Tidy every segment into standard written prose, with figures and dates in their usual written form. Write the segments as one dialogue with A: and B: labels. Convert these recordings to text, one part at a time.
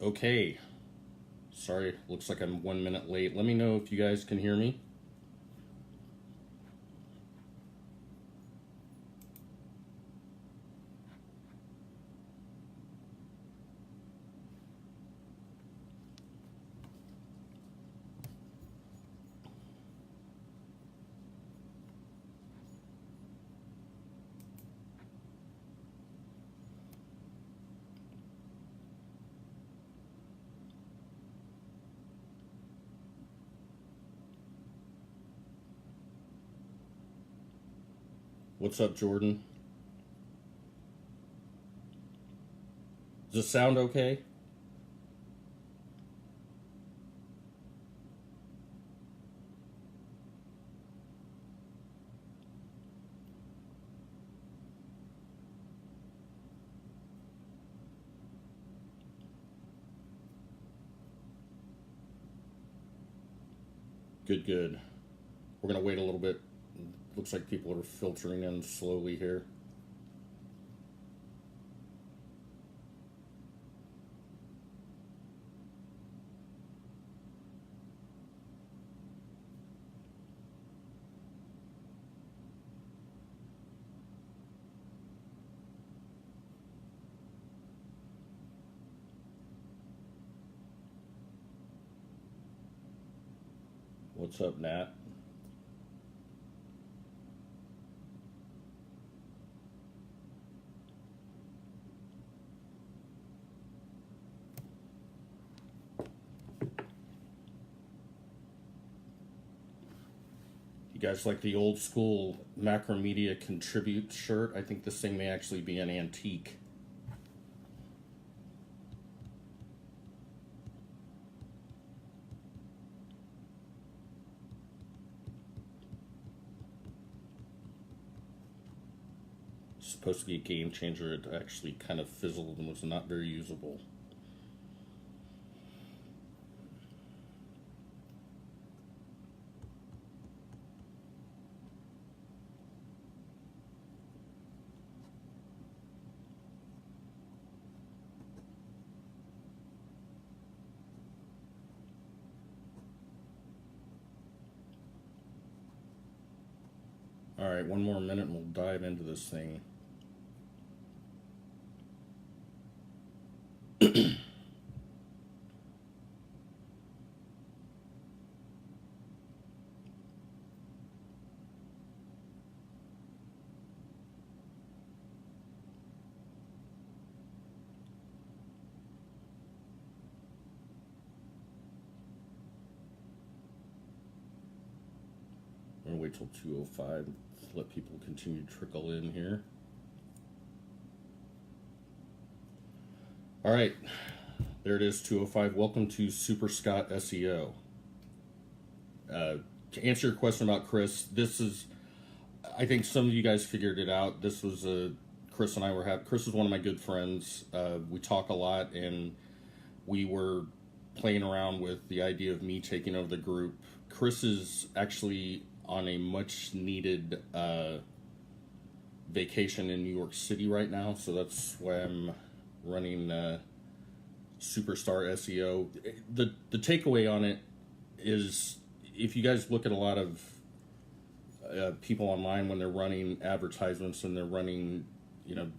A: Okay. Sorry, looks like I'm 1 minute late. Let me know if you guys can hear me. What's up, Jordan? Does this sound okay? Good, good. We're going to wait a little bit. Looks like people are filtering in slowly here. What's up, Nat? You guys like the old school Macromedia Contribute shirt? I think this thing may actually be an antique. It's supposed to be a game changer. It actually kind of fizzled and was not very usable. All right, one more minute and we'll dive into this thing. I'm gonna wait till 2:05. Let people continue to trickle in here. All right, there it is, 2:05. Welcome to Super Scott SEO. To answer your question about Chris, this is, I think some of you guys figured it out. This was Chris and I were having. Chris is one of my good friends. We talk a lot, and we were playing around with the idea of me taking over the group. Chris is actually on a much needed vacation in New York City right now, so that's why I'm running Superstar SEO. The takeaway on it is, if you guys look at a lot of people online when they're running advertisements and they're running,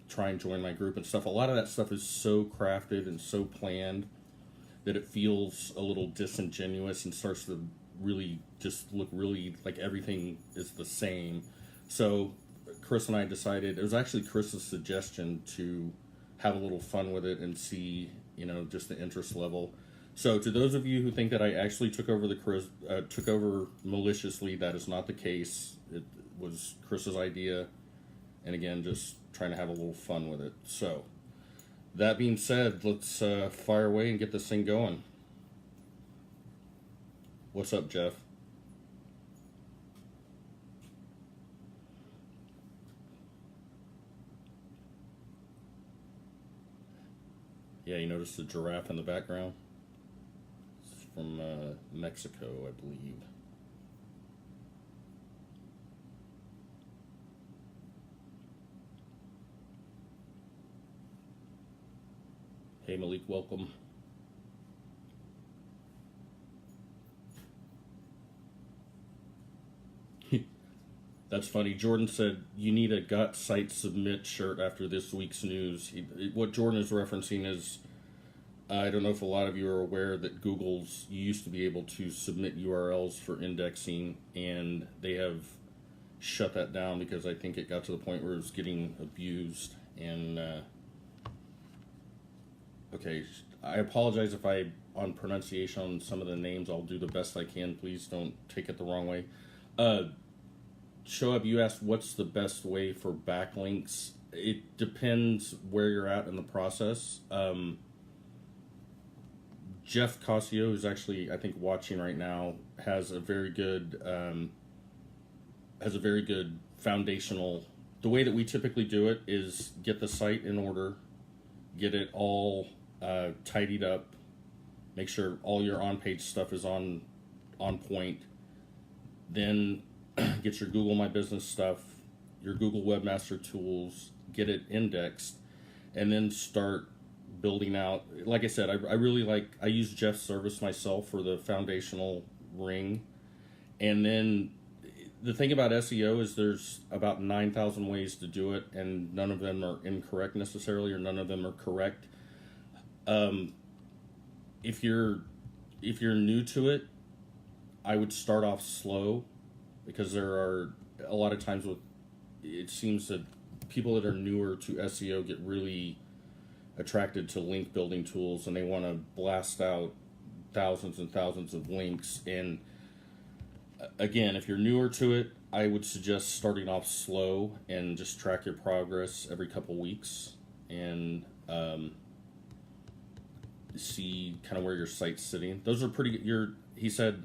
A: try and join my group and stuff, a lot of that stuff is so crafted and so planned that it feels a little disingenuous and starts to really just look really like everything is the same. So Chris and I decided, it was actually Chris's suggestion to have a little fun with it and see, just the interest level. So to those of you who think that I actually took over maliciously, that is not the case. It was Chris's idea, and again, just trying to have a little fun with it. So that being said, let's fire away and get this thing going. What's up, Jeff? Yeah, you notice the giraffe in the background? It's from Mexico, I believe. Hey Malik, welcome. That's funny. Jordan said, you need a got site submit shirt after this week's news. What Jordan is referencing is, I don't know if a lot of you are aware that you used to be able to submit URLs for indexing, and they have shut that down because I think it got to the point where it was getting abused. And, okay, I apologize if on pronunciation on some of the names, I'll do the best I can. Please don't take it the wrong way. Shoaib, you asked what's the best way for backlinks. It depends where you're at in the process. Jeff Cossio, who's actually I think watching right now, has a very good foundational. The way that we typically do it is get the site in order, get it all tidied up, make sure all your on-page stuff is on point, then get your Google My Business stuff, your Google Webmaster Tools, get it indexed, and then start building out. Like I said, I use Jeff's service myself for the foundational ring. And then the thing about SEO is there's about 9,000 ways to do it, and none of them are incorrect necessarily, or none of them are correct. If you're new to it, I would start off slow, because there are a lot of times it seems that people that are newer to SEO get really attracted to link building tools, and they want to blast out thousands and thousands of links. And again, if you're newer to it, I would suggest starting off slow and just track your progress every couple weeks, and see kind of where your site's sitting. Those are pretty good. He said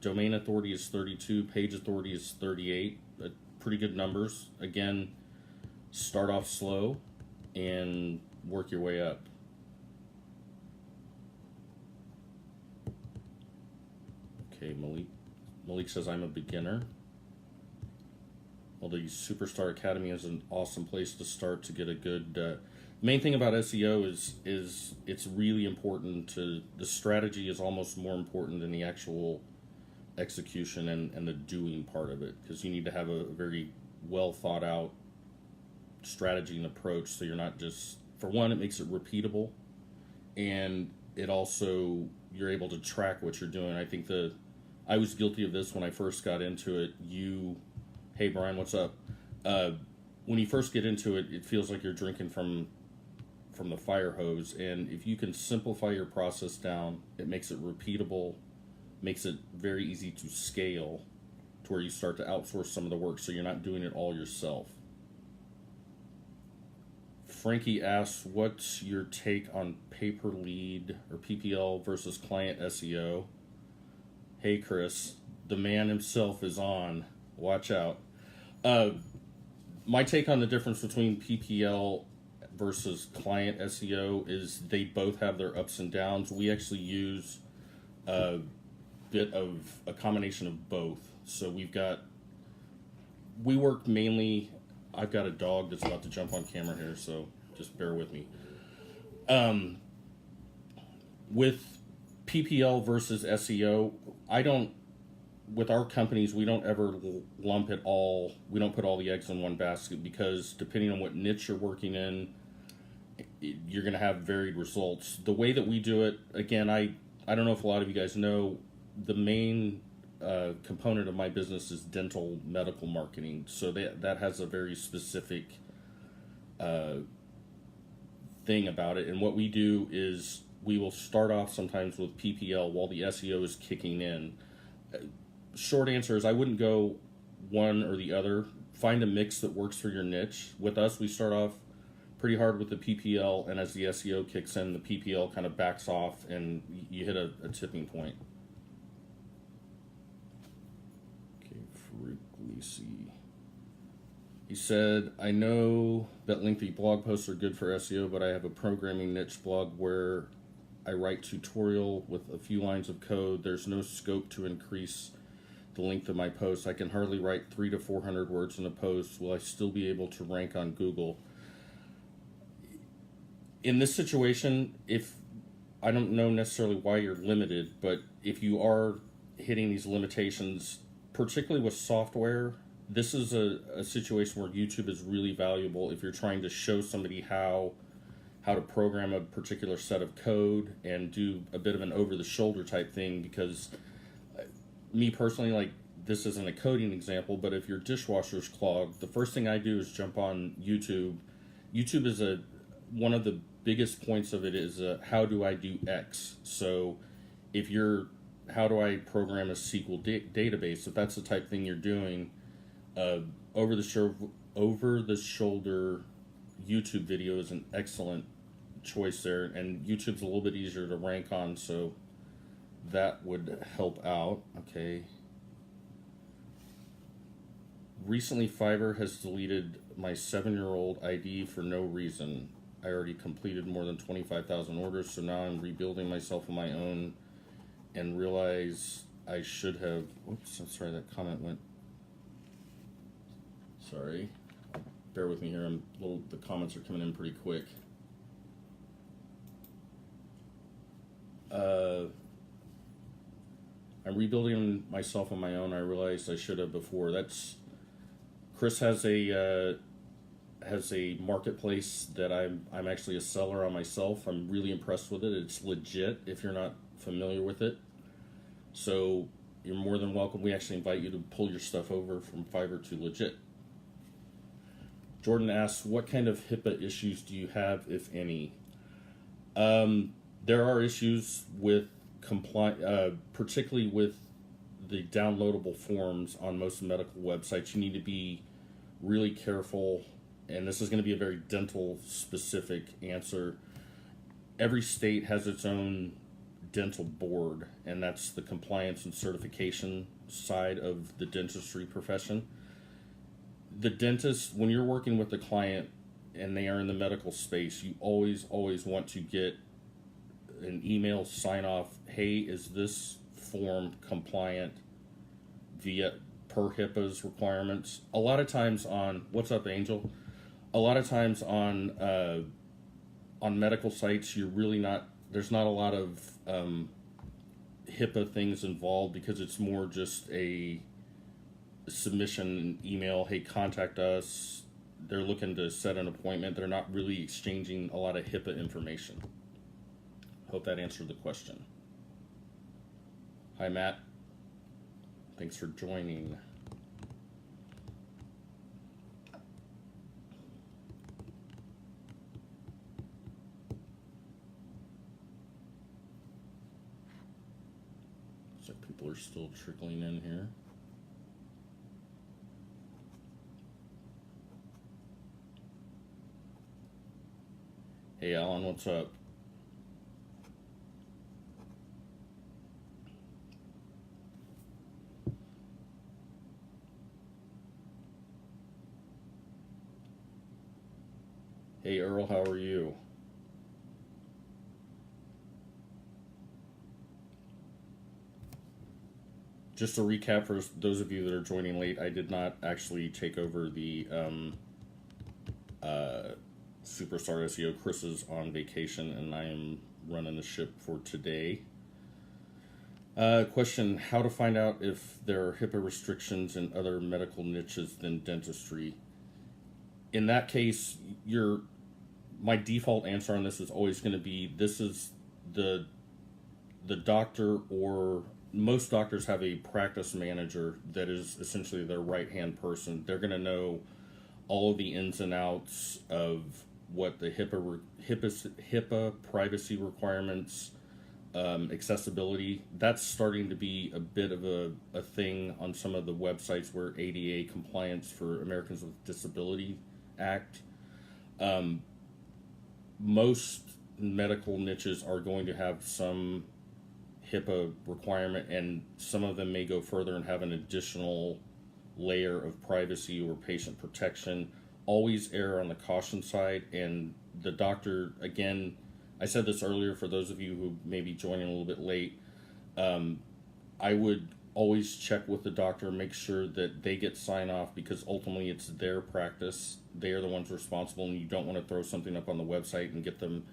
A: domain authority is 32, page authority is 38. Pretty good numbers. Again, start off slow and work your way up. Okay, Malik says, I'm a beginner. Well, the Superstar Academy is an awesome place to start to get a good... main thing about SEO is it's really important the strategy is almost more important than the actual execution and the doing part of it, because you need to have a very well thought out strategy and approach, so you're not just, for one, it makes it repeatable, and it also, you're able to track what you're doing. I think I was guilty of this when I first got into it. Hey Brian, what's up? When you first get into it, it feels like you're drinking from the fire hose, and if you can simplify your process down, it makes it repeatable, makes it very easy to scale to where you start to outsource some of the work, so you're not doing it all yourself. Frankie asks, what's your take on pay-per lead or PPL versus client SEO? Hey Chris, the man himself is on. Watch out. My take on the difference between PPL versus client SEO is they both have their ups and downs. We actually use a bit of a combination of both. So we work mainly, I've got a dog that's about to jump on camera here, so just bear with me. With PPL versus SEO, with our companies, we don't ever lump it all, we don't put all the eggs in one basket, because depending on what niche you're working in, you're going to have varied results. The way that we do it, again, I don't know if a lot of you guys know, the main component of my business is dental medical marketing. So that has a very specific thing about it. And what we do is we will start off sometimes with PPL while the SEO is kicking in. Short answer is I wouldn't go one or the other. Find a mix that works for your niche. With us, we start off pretty hard with the PPL, and as the SEO kicks in, the PPL kind of backs off, and you hit a tipping point. Okay, frequency. He said, I know that lengthy blog posts are good for SEO, but I have a programming niche blog where I write tutorial with a few lines of code. There's no scope to increase the length of my posts. I can hardly write 300 to 400 words in a post. Will I still be able to rank on Google? In this situation, if I don't know necessarily why you're limited, but if you are hitting these limitations, particularly with software, this is a situation where YouTube is really valuable if you're trying to show somebody how to program a particular set of code and do a bit of an over-the-shoulder type thing. Because me personally, like, this isn't a coding example, but if your dishwasher's clogged, the first thing I do is jump on YouTube. YouTube is one of the biggest points of it is how do I do X? So if you're, how do I program a SQL database? If that's the type of thing you're doing, over the shoulder YouTube video is an excellent choice there, and YouTube's a little bit easier to rank on, so that would help out. Okay. Recently, Fiverr has deleted my 7-year-old ID for no reason. I already completed more than 25,000 orders, so now I'm rebuilding myself on my own and realize I should have... Whoops, I'm sorry, that comment went... Sorry. Bear with me here. The comments are coming in pretty quick. I'm rebuilding myself on my own. I realized I should have before. Chris has a marketplace that I'm actually a seller on myself. I'm really impressed with it. It's Legiit if you're not familiar with it. So you're more than welcome. We actually invite you to pull your stuff over from Fiverr to Legiit. Jordan asks, what kind of HIPAA issues do you have, if any? There are issues with particularly with the downloadable forms on most medical websites. You need to be really careful, and this is going to be a very dental specific answer. Every state has its own dental board, and that's the compliance and certification side of the dentistry profession. The dentist, when you're working with the client and they are in the medical space, you always want to get an email sign off. Hey, is this form compliant per HIPAA's requirements? A lot of times what's up, Angel? A lot of times on medical sites, there's not a lot of HIPAA things involved, because it's more just a submission email. Hey, contact us. They're looking to set an appointment. They're not really exchanging a lot of HIPAA information. Hope that answered the question. Hi, Matt. Thanks for joining. Looks like people are still trickling in here. Hey, Alan, what's up? Hey, Earl, how are you? Just a recap for those of you that are joining late, I did not actually take over the Superstar SEO. Chris is on vacation, and I am running the ship for today. Question, how to find out if there are HIPAA restrictions in other medical niches than dentistry? In that case, my default answer on this is always going to be, this is the doctor, or most doctors have a practice manager that is essentially their right-hand person. They're going to know all of the ins and outs of what the HIPAA privacy requirements, accessibility. That's starting to be a bit of a thing on some of the websites where ADA compliance for Americans with Disability Act. Most medical niches are going to have some HIPAA requirement, and some of them may go further and have an additional layer of privacy or patient protection. Always err on the caution side, and the doctor, again, I said this earlier for those of you who may be joining a little bit late, I would always check with the doctor, make sure that they get sign off, because ultimately it's their practice. They are the ones responsible, and you don't want to throw something up on the website and get them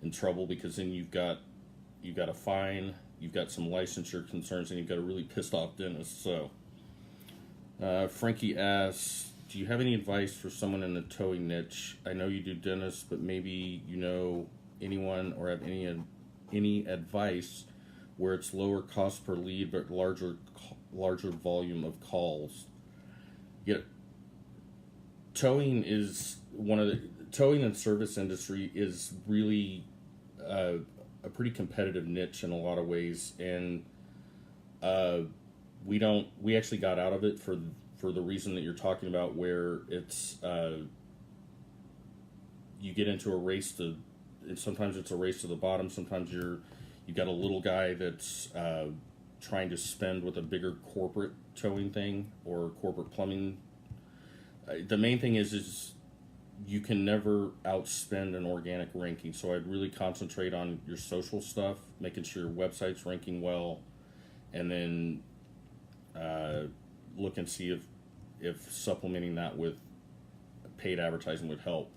A: in trouble, because then you've got a fine, you've got some licensure concerns, and you've got a really pissed off dentist. So Frankie asks, do you have any advice for someone in the towing niche? I know you do dentists, but maybe you know anyone or have any advice where it's lower cost per lead but larger volume of calls. Yeah, towing and service industry is really a pretty competitive niche in a lot of ways, and we actually got out of it for the reason that you're talking about, where it's you get into a race sometimes it's a race to the bottom. Sometimes you've got a little guy that's trying to spend with a bigger corporate towing thing or corporate plumbing. The main thing is you can never outspend an organic ranking. So I'd really concentrate on your social stuff, making sure your website's ranking well, and then look and see if supplementing that with paid advertising would help.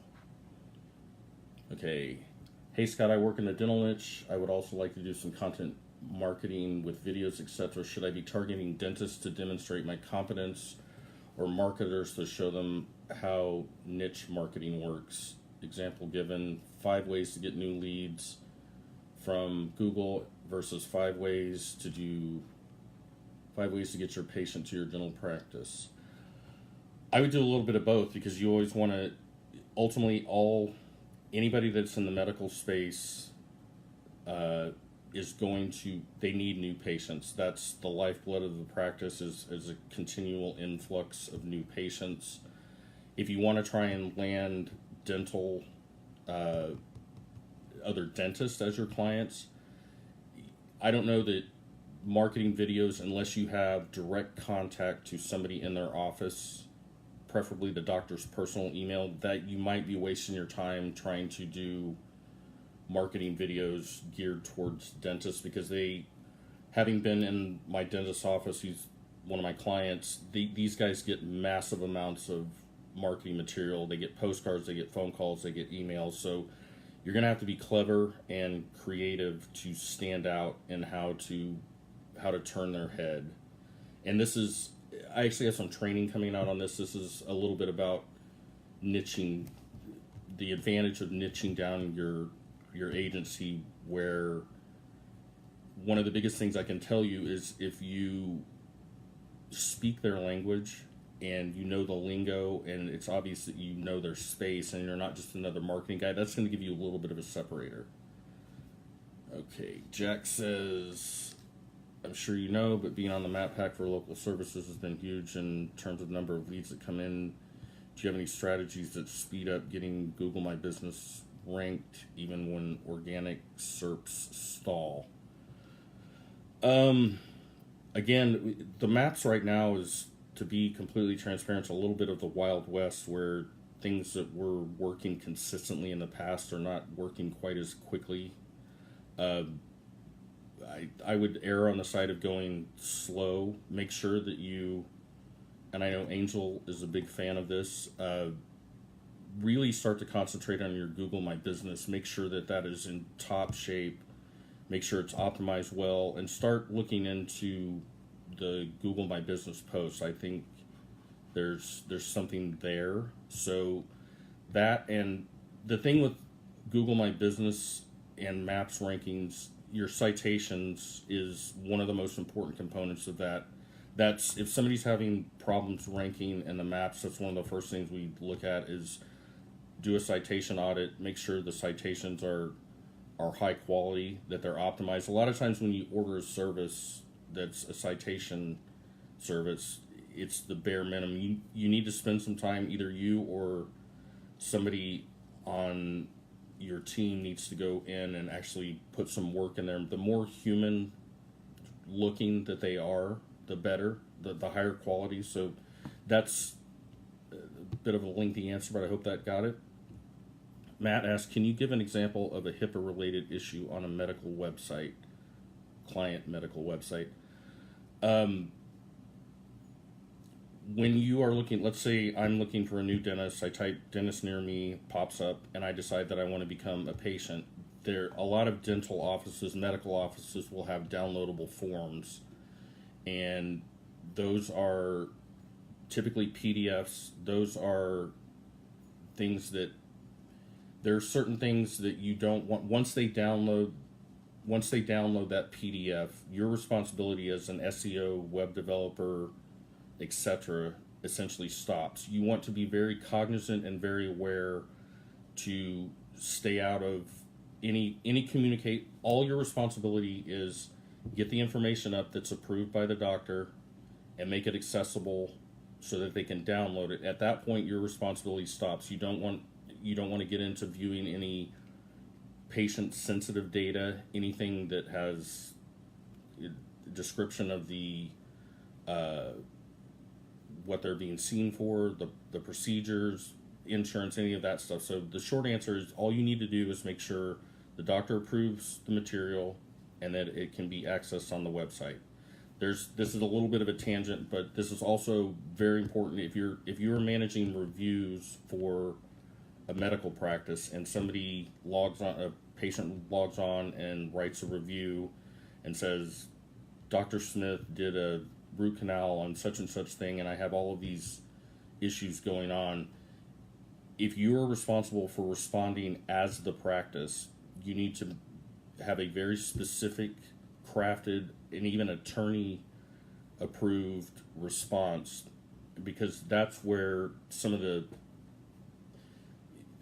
A: Okay. Hey Scott, I work in the dental niche. I would also like to do some content marketing with videos, etc. Should I be targeting dentists to demonstrate my competence, or marketers to show them how niche marketing works? Example given: 5 ways to get new leads from Google versus 5 ways to get your patient to your dental practice. I would do a little bit of both, because you always want to, ultimately, anybody that's in the medical space they need new patients. That's the lifeblood of the practice, is a continual influx of new patients. If you want to try and land dental, other dentists as your clients, I don't know that marketing videos, unless you have direct contact to somebody in their office, preferably the doctor's personal email, that you might be wasting your time trying to do marketing videos geared towards dentists, because having been in my dentist's office, he's one of my clients, these guys get massive amounts of marketing material. They get postcards, they get phone calls, they get emails. So you're going to have to be clever and creative to stand out in how to turn their head. And I actually have some training coming out on this. This is a little bit about niching, the advantage of niching down your agency, where one of the biggest things I can tell you is, if you speak their language and you know the lingo, and it's obvious that you know their space and you're not just another marketing guy, that's going to give you a little bit of a separator. Okay, Jack says, I'm sure you know, but being on the map pack for local services has been huge in terms of number of leads that come in. Do you have any strategies that speed up getting Google My Business ranked, even when organic SERPs stall? Again, the maps right now is, to be completely transparent, a little bit of the Wild West, where things that were working consistently in the past are not working quite as quickly. I would err on the side of going slow. Make sure that and I know Angel is a big fan of this, really start to concentrate on your Google My Business. Make sure that is in top shape. Make sure it's optimized well, and start looking into the Google My Business posts. I think there's something there. So that, and the thing with Google My Business and Maps rankings, your citations is one of the most important components of that. That's, if somebody's having problems ranking in the maps, that's one of the first things we look at, is do a citation audit, make sure the citations are high quality, that they're optimized. A lot of times when you order a service that's a citation service, it's the bare minimum. You need to spend some time, either you or somebody on your team needs to go in and actually put some work in there. The more human looking that they are, the better, the higher quality. So that's a bit of a lengthy answer, but I hope that got it. Matt asked, can you give an example of a HIPAA related issue on a medical website, client medical website? When you are looking, let's say I'm looking for a new dentist, I type dentist near me, pops up, and I decide that I want to become a patient. There, a lot of dental offices, medical offices will have downloadable forms, and those are typically PDFs. Those are things that, there are certain things that you don't want, once they download that PDF, your responsibility as an SEO, web developer, etc., essentially stops. You want to be very cognizant and very aware to stay out of any communicate. All your responsibility is get the information up that's approved by the doctor and make it accessible so that they can download it. At that point, your responsibility stops. You don't want to get into viewing any patient sensitive data, anything that has a description of the what they're being seen for, the procedures, insurance, any of that stuff. So the short answer is all you need to do is make sure the doctor approves the material and that it can be accessed on the website. This is a little bit of a tangent, but this is also very important if you're managing reviews for a medical practice and somebody a patient logs on and writes a review and says, Dr. Smith did a root canal on such and such thing and I have all of these issues going on. If you are responsible for responding as the practice, you need to have a very specific, crafted, and even attorney approved response, because that's where some of the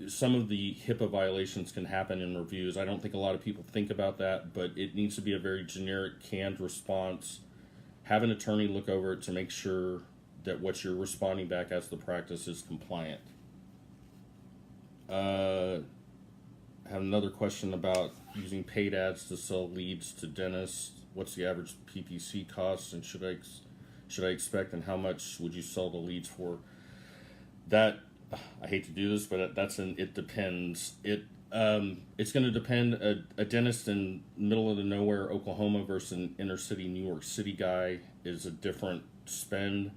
A: HIPAA violations can happen in reviews. I don't think a lot of people think about that, but it needs to be a very generic, canned response. Have an attorney look over it to make sure that what you're responding back as the practice is compliant. I have another question about using paid ads to sell leads to dentists. What's the average PPC cost, and should I expect, and how much would you sell the leads for? That, I hate to do this, but it depends. It's going to depend. A dentist in middle of the nowhere Oklahoma versus an inner city New York City guy is a different spend.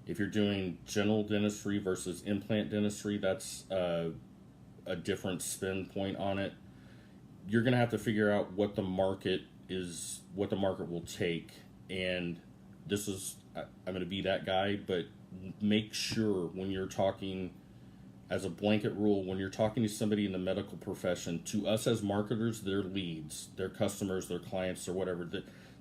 A: If you're doing general dentistry versus implant dentistry, that's a different spend point on it. You're going to have to figure out what the market will take, and I'm going to be that guy, but make sure when you're talking, as a blanket rule, when you're talking to somebody in the medical profession, to us as marketers, their leads, their customers, their clients, or whatever,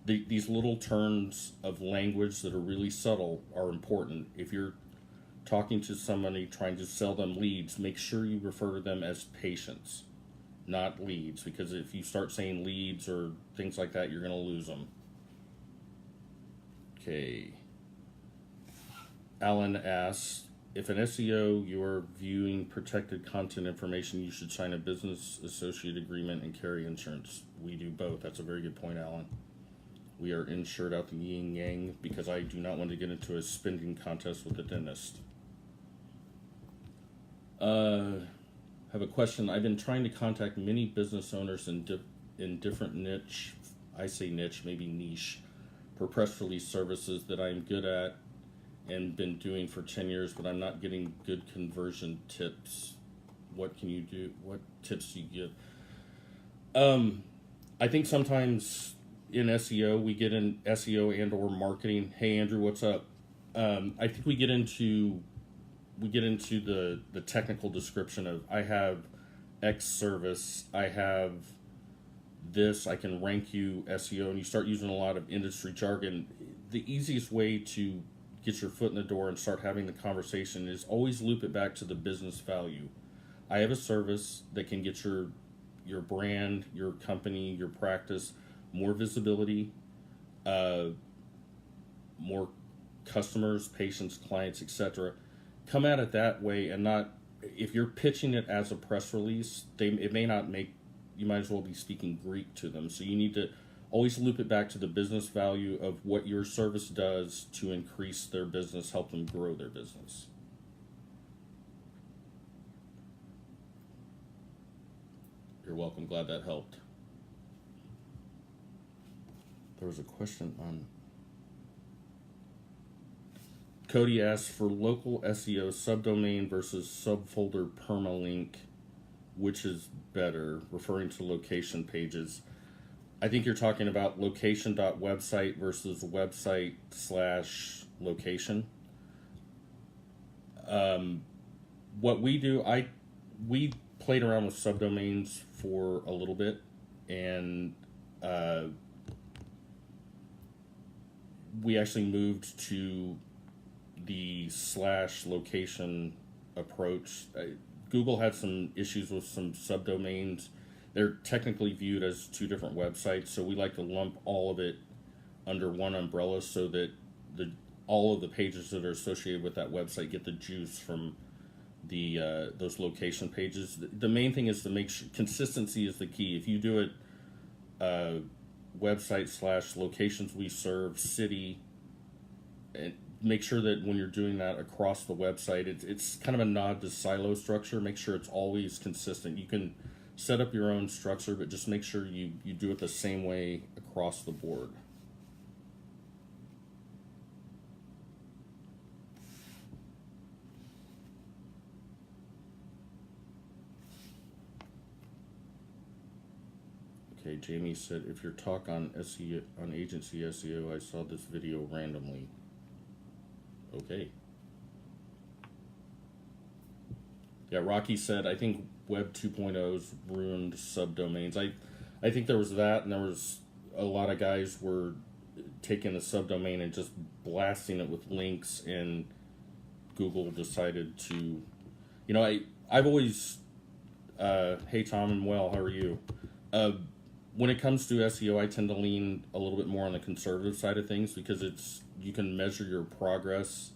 A: these little turns of language that are really subtle are important. If you're talking to somebody trying to sell them leads, make sure you refer to them as patients, not leads, because if you start saying leads or things like that, you're going to lose them. Okay. Alan asks, if an SEO, you are viewing protected content information, you should sign a business associate agreement and carry insurance. We do both. That's a very good point, Alan. We are insured out the yin yang because I do not want to get into a spending contest with the dentist. Have a question. I've been trying to contact many business owners in different niche, I say niche, maybe niche, for press release services that I'm good at and been doing for 10 years, but I'm not getting good conversion tips. What can you do? What tips do you give? I think sometimes in SEO, we get in SEO and or marketing. Hey, Andrew, what's up? I think we get into the technical description of, I have X service, I have this, I can rank you SEO, and you start using a lot of industry jargon. The easiest way to get your foot in the door and start having the conversation is always loop it back to the business value. I have a service that can get your brand, your company, your practice more visibility, more customers, patients, clients, etc. Come at it that way, and not, if you're pitching it as a press release, it may not make, you might as well be speaking Greek to them. So you need to always loop it back to the business value of what your service does to increase their business, help them grow their business. You're welcome. Glad that helped. There was a question on Cody asks, for local SEO, subdomain versus subfolder permalink, which is better, referring to location pages. I think you're talking about location.website versus website/location. What we do, we played around with subdomains for a little bit, and we actually moved to the /location approach. Google had some issues with some subdomains. They're technically viewed as two different websites, so we like to lump all of it under one umbrella so that all of the pages that are associated with that website get the juice from the those location pages. The main thing is to make sure consistency is the key. If you do it website/locations we serve city, and make sure that when you're doing that across the website, it's kind of a nod to silo structure. Make sure it's always consistent. You can set up your own structure, but just make sure you do it the same way across the board. Okay, Jamie said, if your talk on SEO, on agency SEO, I saw this video randomly. Okay. Yeah, Rocky said, I think Web 2.0's ruined subdomains. I think there was that, and there was a lot of guys were taking a subdomain and just blasting it with links, and Google decided to, I've always, hey Tom and well, how are you? When it comes to SEO, I tend to lean a little bit more on the conservative side of things because you can measure your progress,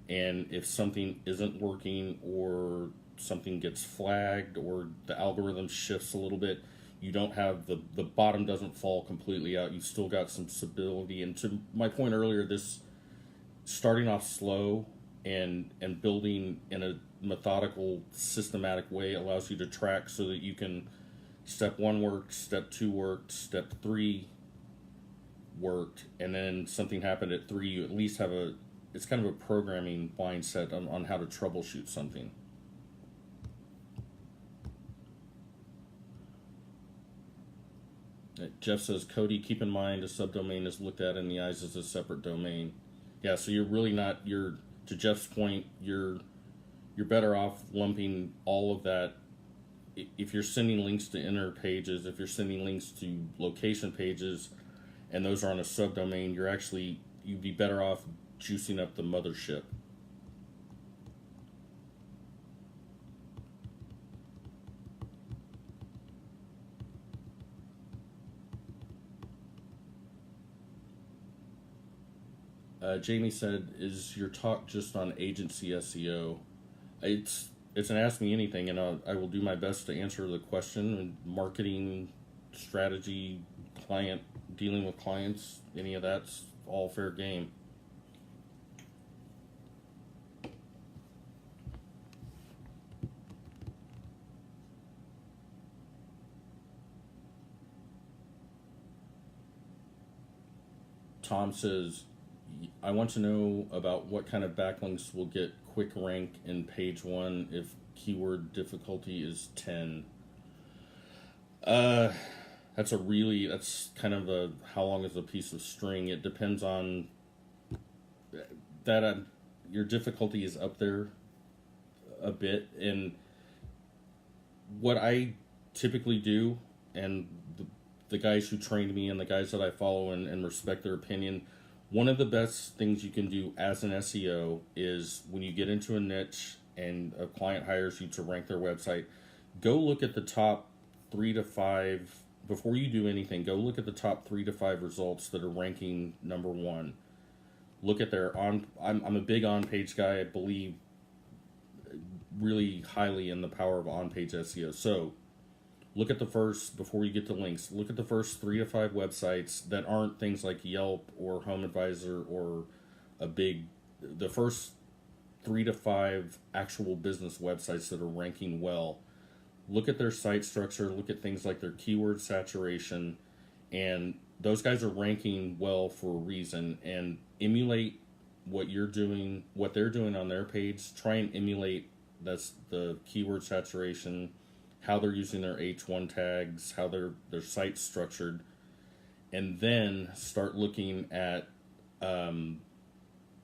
A: and if something isn't working or something gets flagged or the algorithm shifts a little bit, you don't have the bottom doesn't fall completely out. You've still got some stability. And to my point earlier, this starting off slow and building in a methodical, systematic way allows you to track so that you can step 1 worked, step 2 worked, step 3 worked, and then something happened at 3. You at least have it's kind of a programming mindset on how to troubleshoot something. Jeff says, Cody, keep in mind a subdomain is looked at in the eyes as a separate domain. Yeah, so you're really not, to Jeff's point, you're better off lumping all of that. If you're sending links to inner pages, if you're sending links to location pages, and those are on a subdomain, you'd be better off juicing up the mothership. Jamie said, is your talk just on agency SEO? It's an Ask Me Anything, and I will do my best to answer the question. Marketing, strategy, client, dealing with clients, any of that's all fair game. Tom says, I want to know about what kind of backlinks will get quick rank in page 1 if keyword difficulty is 10. That's kind of how long is a piece of string. It depends on that. Your difficulty is up there a bit, and what I typically do, and the guys who trained me and the guys that I follow and respect their opinion, one of the best things you can do as an SEO is when you get into a niche and a client hires you to rank their website, go look at the top 3 to 5, before you do anything, go look at the top 3 to 5 results that are ranking number 1. Look at I'm a big on-page guy. I believe really highly in the power of on-page SEO. So look at before you get to links, look at the first 3 to 5 websites that aren't things like Yelp or Home Advisor or the first 3 to 5 actual business websites that are ranking well. Look at their site structure, look at things like their keyword saturation, and those guys are ranking well for a reason, and emulate what you're doing, what they're doing on their page. Try and emulate that's the keyword saturation, how they're using their H1 tags, how their site's structured, and then start looking at the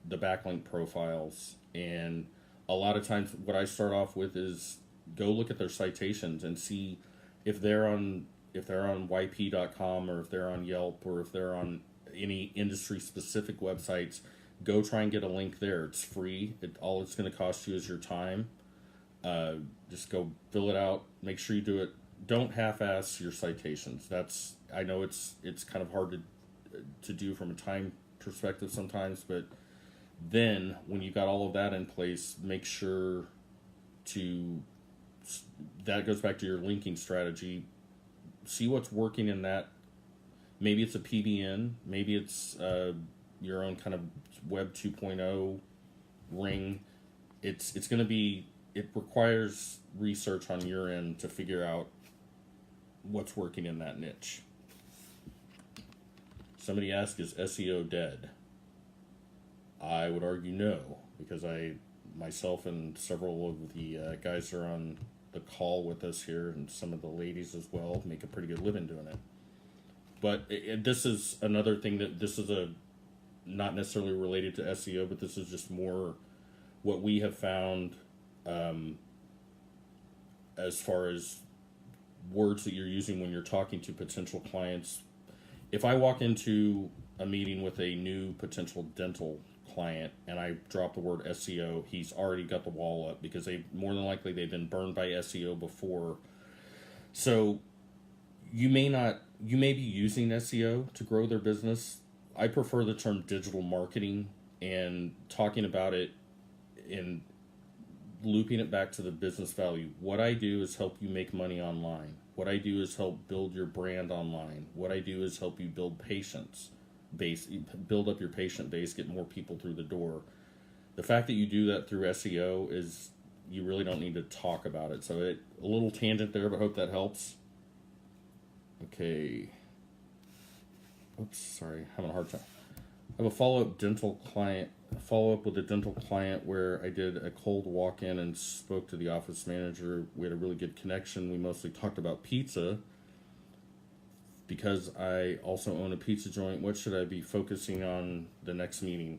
A: backlink profiles. And a lot of times what I start off with is go look at their citations and see if they're on yp.com, or if they're on Yelp, or if they're on any industry specific websites. Go try and get a link there. It's free. All it's going to cost you is your time. Just go fill it out. Make sure you do it. Don't half-ass your citations. I know it's kind of hard to do from a time perspective sometimes, but then when you got all of that in place, make sure that goes back to your linking strategy. See what's working in that. Maybe it's a PBN, maybe it's your own kind of Web 2.0 ring. It's going to be, it requires research on your end to figure out what's working in that niche. Somebody asked, is SEO dead? I would argue no, because myself and several of the guys are on the call with us here, and some of the ladies as well, make a pretty good living doing it. But this is another thing that this is not necessarily related to SEO, but this is just more what we have found as far as words that you're using when you're talking to potential clients. If I walk into a meeting with a new potential dental client and I drop the word SEO, he's already got the wall up, because more than likely they've been burned by SEO before. So you may be using SEO to grow their business. I prefer the term digital marketing, and talking about it and looping it back to the business value. What I do is help you make money online. What I do is help build your brand online. What I do is help you build build up your patient base, get more people through the door. The fact that you do that through SEO is, you really don't need to talk about it. So a little tangent there, but hope that helps. Okay. Oops, sorry, having a hard time. I have a follow-up with a dental client where I did a cold walk-in and spoke to the office manager. We had a really good connection. We mostly talked about pizza, because I also own a pizza joint. What should I be focusing on the next meeting?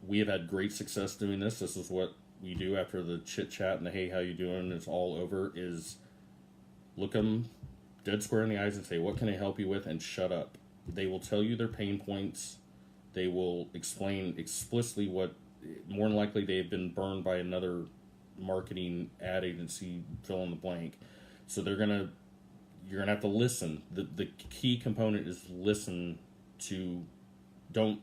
A: We have had great success doing this. This is what we do after the chit chat and the hey, how you doing is all over, is look them dead square in the eyes and say, what can I help you with? And shut up. They will tell you their pain points. They will explain explicitly what, more than likely they've been burned by another marketing ad agency, fill in the blank. So you're gonna have to listen. The key component is listen to, don't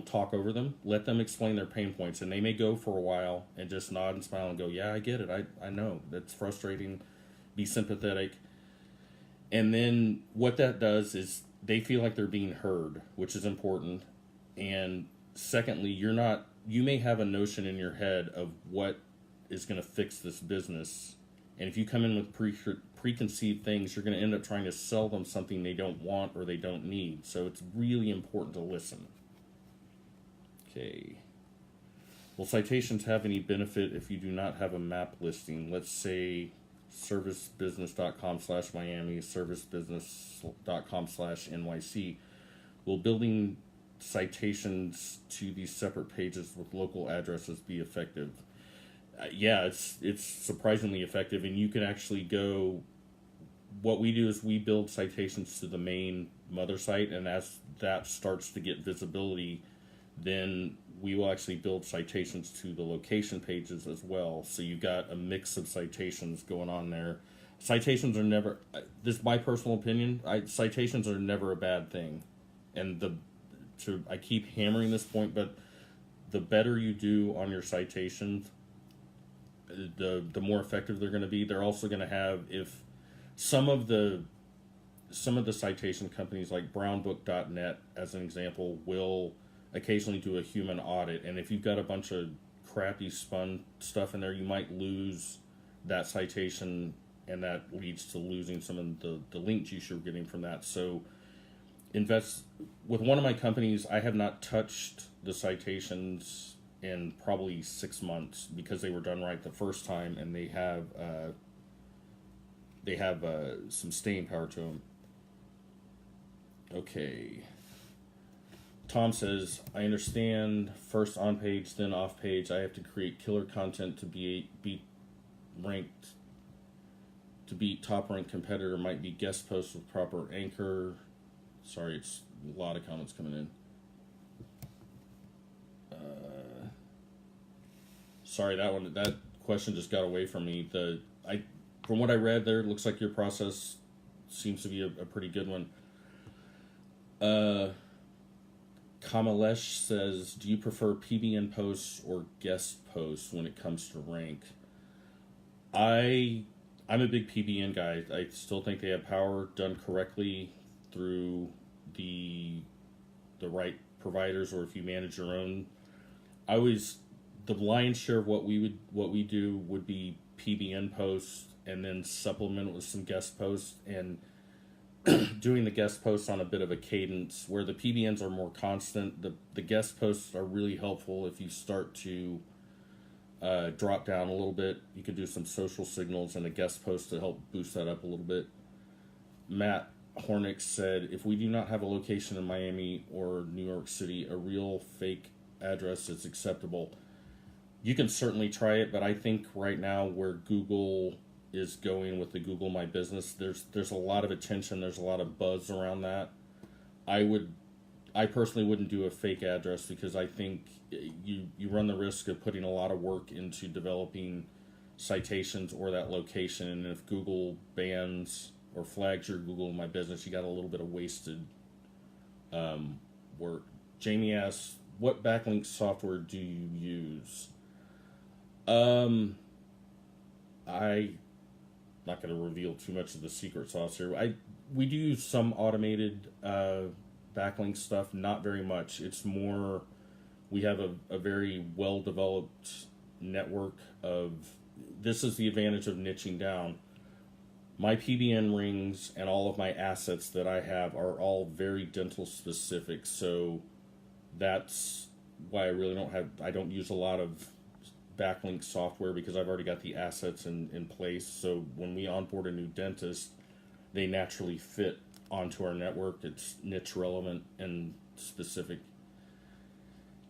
A: talk over them. Let them explain their pain points, and they may go for a while and just nod and smile and go, yeah, I get it. I know that's frustrating. Be sympathetic. And then what that does is they feel like they're being heard, which is important. And secondly, you may have a notion in your head of what is going to fix this business. And if you come in with preconceived things, you're going to end up trying to sell them something they don't want or they don't need. So it's really important to listen. Okay. Will citations have any benefit if you do not have a map listing? Let's say servicebusiness.com/Miami, servicebusiness.com/NYC. Will building citations to these separate pages with local addresses be effective? Yeah, it's surprisingly effective, and you can actually go. What we do is we build citations to the main mother site, and as that starts to get visibility, then we will actually build citations to the location pages as well. So you've got a mix of citations going on there. Citations are never, this is my personal opinion, citations are never a bad thing. And I keep hammering this point, but the better you do on your citations, the more effective they're going to be. They're also going to have, if some of the citation companies like brownbook.net, as an example, will occasionally do a human audit, and if you've got a bunch of crappy spun stuff in there, you might lose that citation, and that leads to losing some of the link juice you're getting from that. So invest with one of my companies. I have not touched the citations in probably 6 months because they were done right the first time, and they have some staying power to them. Okay. Tom says, I understand first on page, then off page. I have to create killer content to be ranked, to beat top ranked competitor. Might be guest posts with proper anchor. Sorry, it's a lot of comments coming in. Sorry, that question just got away from me. From what I read there, it looks like your process seems to be a pretty good one. Kamalesh says, do you prefer PBN posts or guest posts when it comes to rank? I'm a big PBN guy. I still think they have power done correctly through the right providers, or if you manage your own. The lion's share of what we do would be PBN posts, and then supplement with some guest posts, and doing the guest posts on a bit of a cadence where the PBNs are more constant. The guest posts are really helpful if you start to drop down a little bit. You could do some social signals and a guest post to help boost that up a little bit. Matt Hornick said, if we do not have a location in Miami or New York City, a real fake address is acceptable. You can certainly try it, but I think right now where Google is going with the Google My Business, there's a lot of attention, there's a lot of buzz around that. I personally wouldn't do a fake address because I think you run the risk of putting a lot of work into developing citations or that location, and if Google bans or flags your Google My Business, you got a little bit of wasted work. Jamie asks, what backlink software do you use? I'm not going to reveal too much of the secret sauce here. We do use some automated backlink stuff, not very much. It's more, we have a very well-developed network of, this is the advantage of niching down. My PBN rings and all of my assets that I have are all very dental specific, so that's why I don't use a lot of backlink software, because I've already got the assets in place. So when we onboard a new dentist, they naturally fit onto our network. It's niche relevant and specific.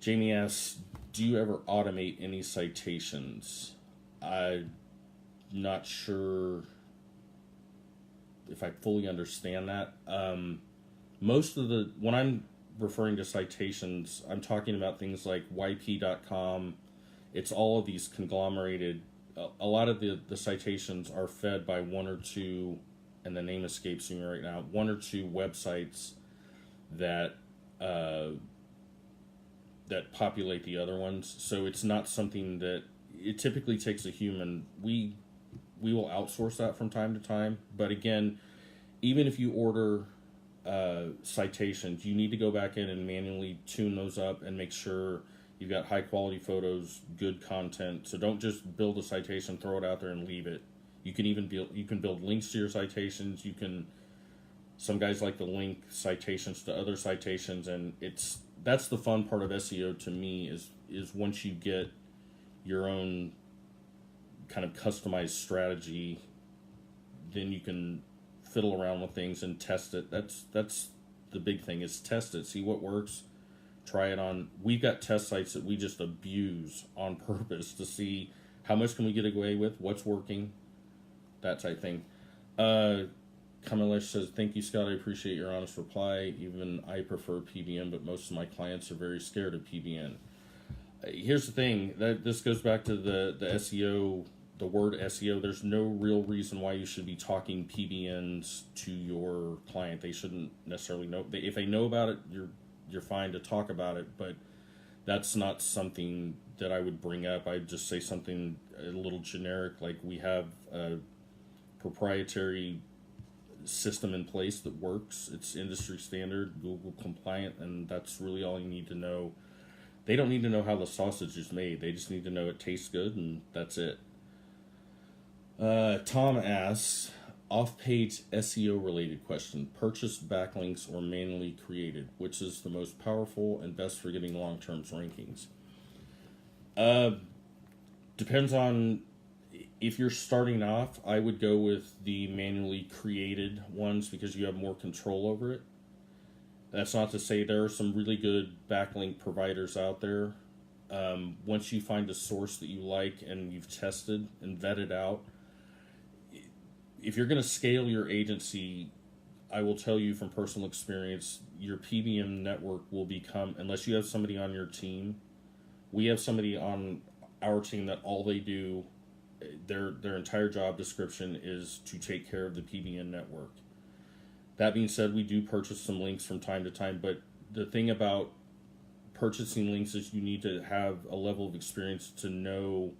A: Jamie asks, do you ever automate any citations? I'm not sure if I fully understand that. When I'm referring to citations, I'm talking about things like YP.com. It's all of these conglomerated, a lot of the citations are fed by one or two, and the name escapes me right now, one or two websites that populate the other ones. So it's not something that, it typically takes a human. We will outsource that from time to time, but again, even if you order citations, you need to go back in and manually tune those up and make sure you've got high quality photos, good content. So don't just build a citation, throw it out there and leave it. You can build links to your citations. Some guys like to link citations to other citations, and that's the fun part of SEO to me is once you get your own kind of customized strategy, then you can fiddle around with things and test it. That's the big thing, is test it, see what works, try it on. We've got test sites that we just abuse on purpose to see how much can we get away with, what's working, that type thing. Kamalesh says, thank you, Scott. I appreciate your honest reply. Even I prefer PBN, but most of my clients are very scared of PBN. Here's the thing, this goes back to the SEO, the word SEO. There's no real reason why you should be talking PBNs to your client. They shouldn't necessarily know. If they know about it, you're fine to talk about it, but that's not something that I would bring up. I'd just say something a little generic, like we have a proprietary system in place that works. It's industry standard, Google compliant, and that's really all you need to know. They don't need to know how the sausage is made. They just need to know it tastes good, and that's it. Tom asks, Off-page SEO related question: purchased backlinks or manually created? Which is the most powerful and best for getting long-term rankings? Depends on if you're starting off. I would go with the manually created ones because you have more control over it. That's not to say there are some really good backlink providers out there. Once you find a source that you like and you've tested and vetted out, if you're going to scale your agency, I will tell you from personal experience, your PBM network will become, unless you have somebody on your team. We have somebody on our team that all they do, their entire job description is to take care of the PBM network. That being said, we do purchase some links from time to time, but the thing about purchasing links is you need to have a level of experience to know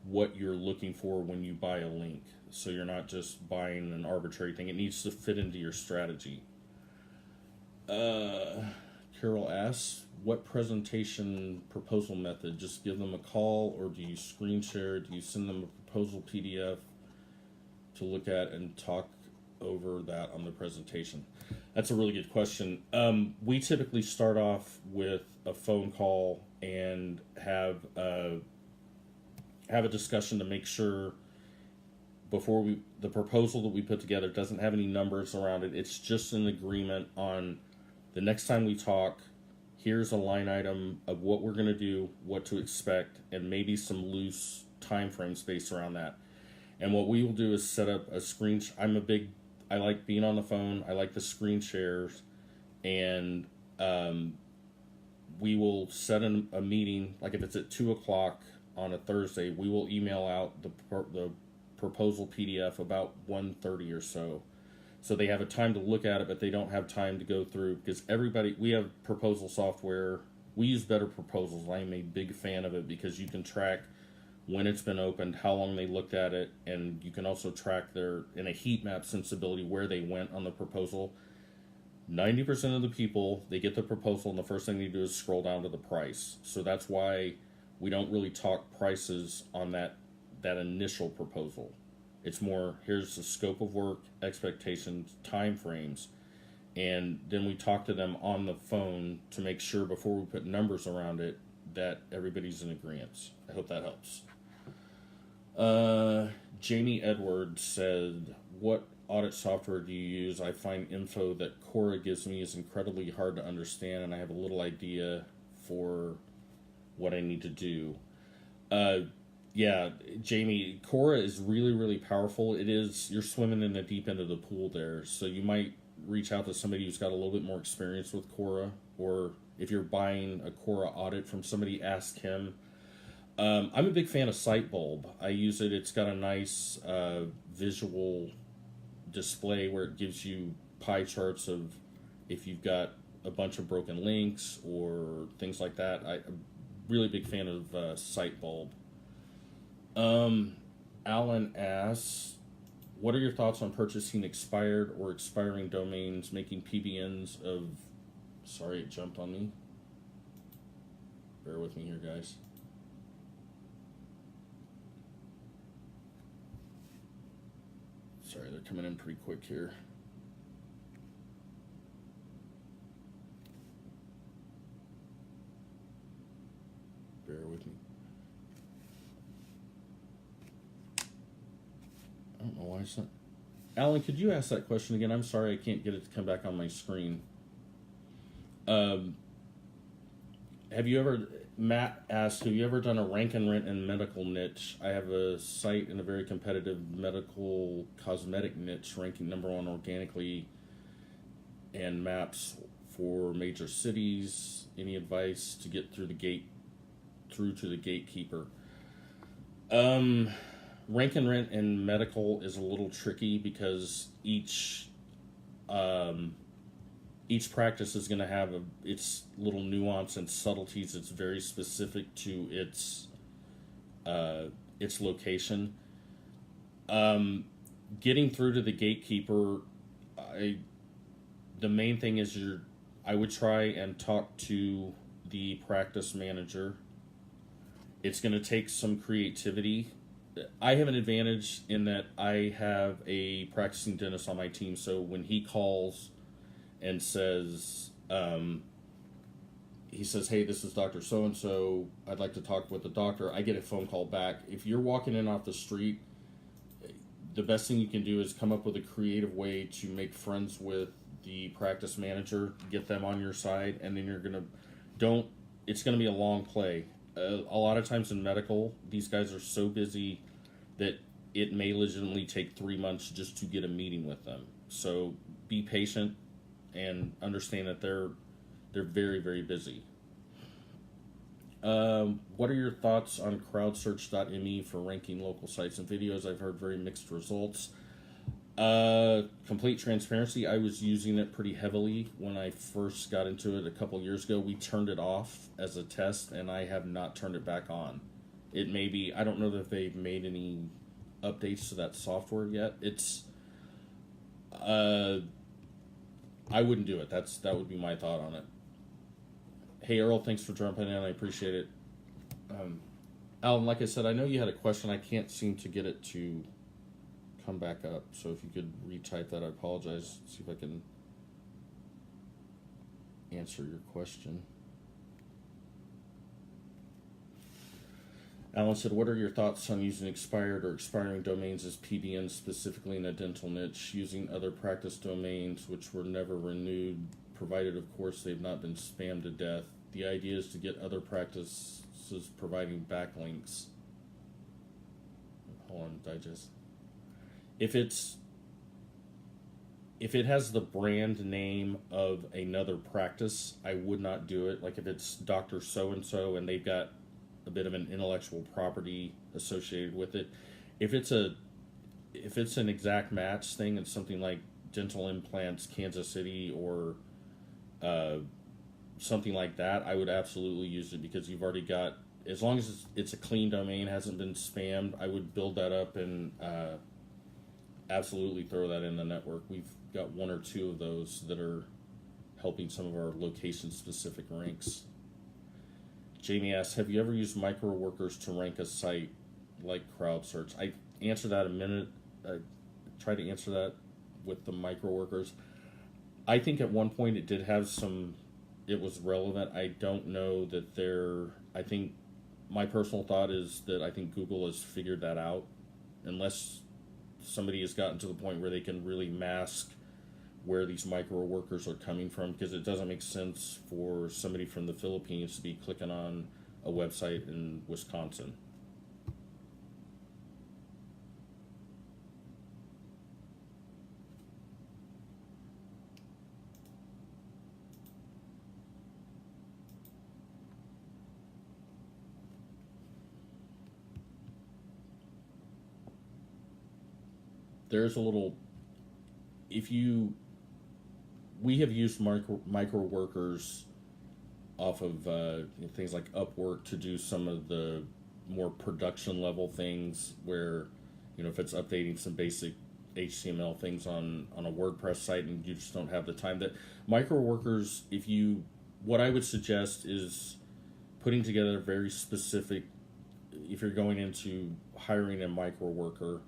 A: what you're looking for when you buy a link. So you're not just buying an arbitrary thing. It needs to fit into your strategy. Carol asks, what presentation proposal method? Just give them a call, or do you screen share? Do you send them a proposal PDF to look at and talk over that on the presentation? That's a really good question. We typically start off with a phone call and have a discussion to make sure before the proposal that we put together doesn't have any numbers around it. It's just an agreement on the next time we talk, here's a line item of what we're going to do, what to expect, and maybe some loose time frames based around that. And what we will do is set up a screen. I like being on the phone. I like the screen shares, and we will set a meeting. Like if it's at 2:00 on a Thursday, we will email out the proposal PDF about 1:30 or so they have a time to look at it, but they don't have time to go through, because we have proposal software. We use Better Proposals. I am a big fan of it because you can track when it's been opened, how long they looked at it, and you can also track in a heat map sensibility where they went on the proposal. 90% of the people, they get the proposal and the first thing they do is scroll down to the price. So that's why we don't really talk prices on that initial proposal. It's more, here's the scope of work, expectations, time frames, and then we talk to them on the phone to make sure before we put numbers around it that everybody's in agreement. I hope that helps. Jamie Edwards said, what audit software do you use? I find info that Cora gives me is incredibly hard to understand, and I have a little idea for what I need to do. Yeah, Jamie, Cora is really, really powerful. You're swimming in the deep end of the pool there, so you might reach out to somebody who's got a little bit more experience with Cora, or if you're buying a Cora audit from somebody, ask him. I'm a big fan of Sitebulb. I use it. It's got a nice visual display where it gives you pie charts of if you've got a bunch of broken links or things like that. I'm a really big fan of Sitebulb. Alan asks, what are your thoughts on purchasing expired or expiring domains, making PBNs of... Sorry, it jumped on me. Bear with me here, guys. Sorry, they're coming in pretty quick here. Bear with me. I don't know why it's not... Alan, could you ask that question again? I'm sorry, I can't get it to come back on my screen. Have you ever... Matt asked, have you ever done a rank and rent and medical niche? I have a site in a very competitive medical cosmetic niche, ranking #1 organically, and maps for major cities. Any advice to get through to the gatekeeper? Rank and rent and medical is a little tricky because each practice is going to have its little nuance and subtleties. It's very specific to its location. Getting through to the gatekeeper, the main thing is I would try and talk to the practice manager. It's going to take some creativity I have an advantage in that I have a practicing dentist on my team. So when he calls and says, he says, "Hey, this is Dr. So-and-so. I'd like to talk with the doctor," I get a phone call back. If you're walking in off the street, the best thing you can do is come up with a creative way to make friends with the practice manager, get them on your side, and then it's going to be a long play. A lot of times in medical, these guys are so busy that it may legitimately take 3 months just to get a meeting with them. So be patient and understand that they're very, very busy. What are your thoughts on crowdsearch.me for ranking local sites and videos? I've heard very mixed results. Complete transparency, I was using it pretty heavily when I first got into it a couple years ago. We turned it off as a test, and I have not turned it back on. It may be, I don't know that they've made any updates to that software yet. I wouldn't do it. That would be my thought on it. Hey, Earl, thanks for jumping in. I appreciate it. Alan, like I said, I know you had a question. I can't seem to get it to come back up. So if you could retype that, I apologize. See if I can answer your question. Alan said, what are your thoughts on using expired or expiring domains as PBNs, specifically in a dental niche, using other practice domains which were never renewed, provided, of course, they've not been spammed to death? The idea is to get other practices providing backlinks. Hold on, digest. If it has the brand name of another practice, I would not do it. Like if it's Dr. So-and-so and they've got a bit of an intellectual property associated with it. If it's an exact match thing, it's something like Dental Implants Kansas City or something like that, I would absolutely use it, because you've already got, as long as it's a clean domain, hasn't been spammed, I would build that up and absolutely throw that in the network. We've got one or two of those that are helping some of our location-specific ranks. Jamie asks, have you ever used micro workers to rank a site like CrowdSearch? I answered that a minute. I tried to answer that with the micro workers. I think at one point it did have it was relevant. I don't know that I think my personal thought is that I think Google has figured that out, unless somebody has gotten to the point where they can really mask where these micro workers are coming from, because it doesn't make sense for somebody from the Philippines to be clicking on a website in Wisconsin. There's a little, we have used micro workers off of things like Upwork to do some of the more production level things where, if it's updating some basic HTML things on a WordPress site and you just don't have the time. That micro workers, what I would suggest is putting together a very specific, if you're going into hiring a micro worker,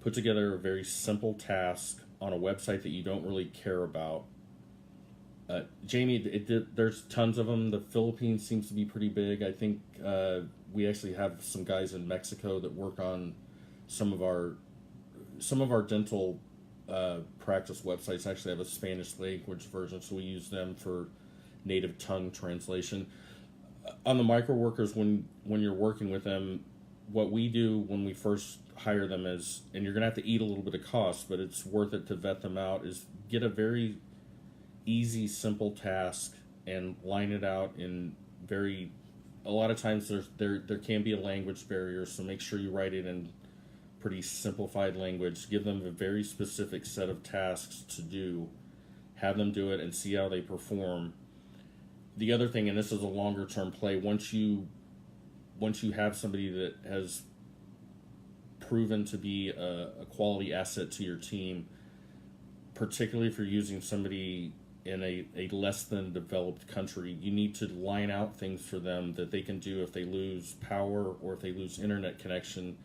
A: put together a very simple task on a website that you don't really care about. Jamie, there's tons of them. The Philippines seems to be pretty big. I think we actually have some guys in Mexico that work on some of our dental practice websites. Actually have a Spanish language version, so we use them for native tongue translation. On the micro workers, when you're working with them, what we do when we first hire them is, and you're gonna have to eat a little bit of cost, but it's worth it to vet them out, is get a very easy, simple task and line it out in a lot of times there can be a language barrier, so make sure you write it in pretty simplified language. Give them a very specific set of tasks to do, have them do it, and see how they perform. The other thing, and this is a longer term play, once you have somebody that has proven to be a quality asset to your team, particularly if you're using somebody in a less than developed country, you need to line out things for them that they can do if they lose power or if they lose internet connection,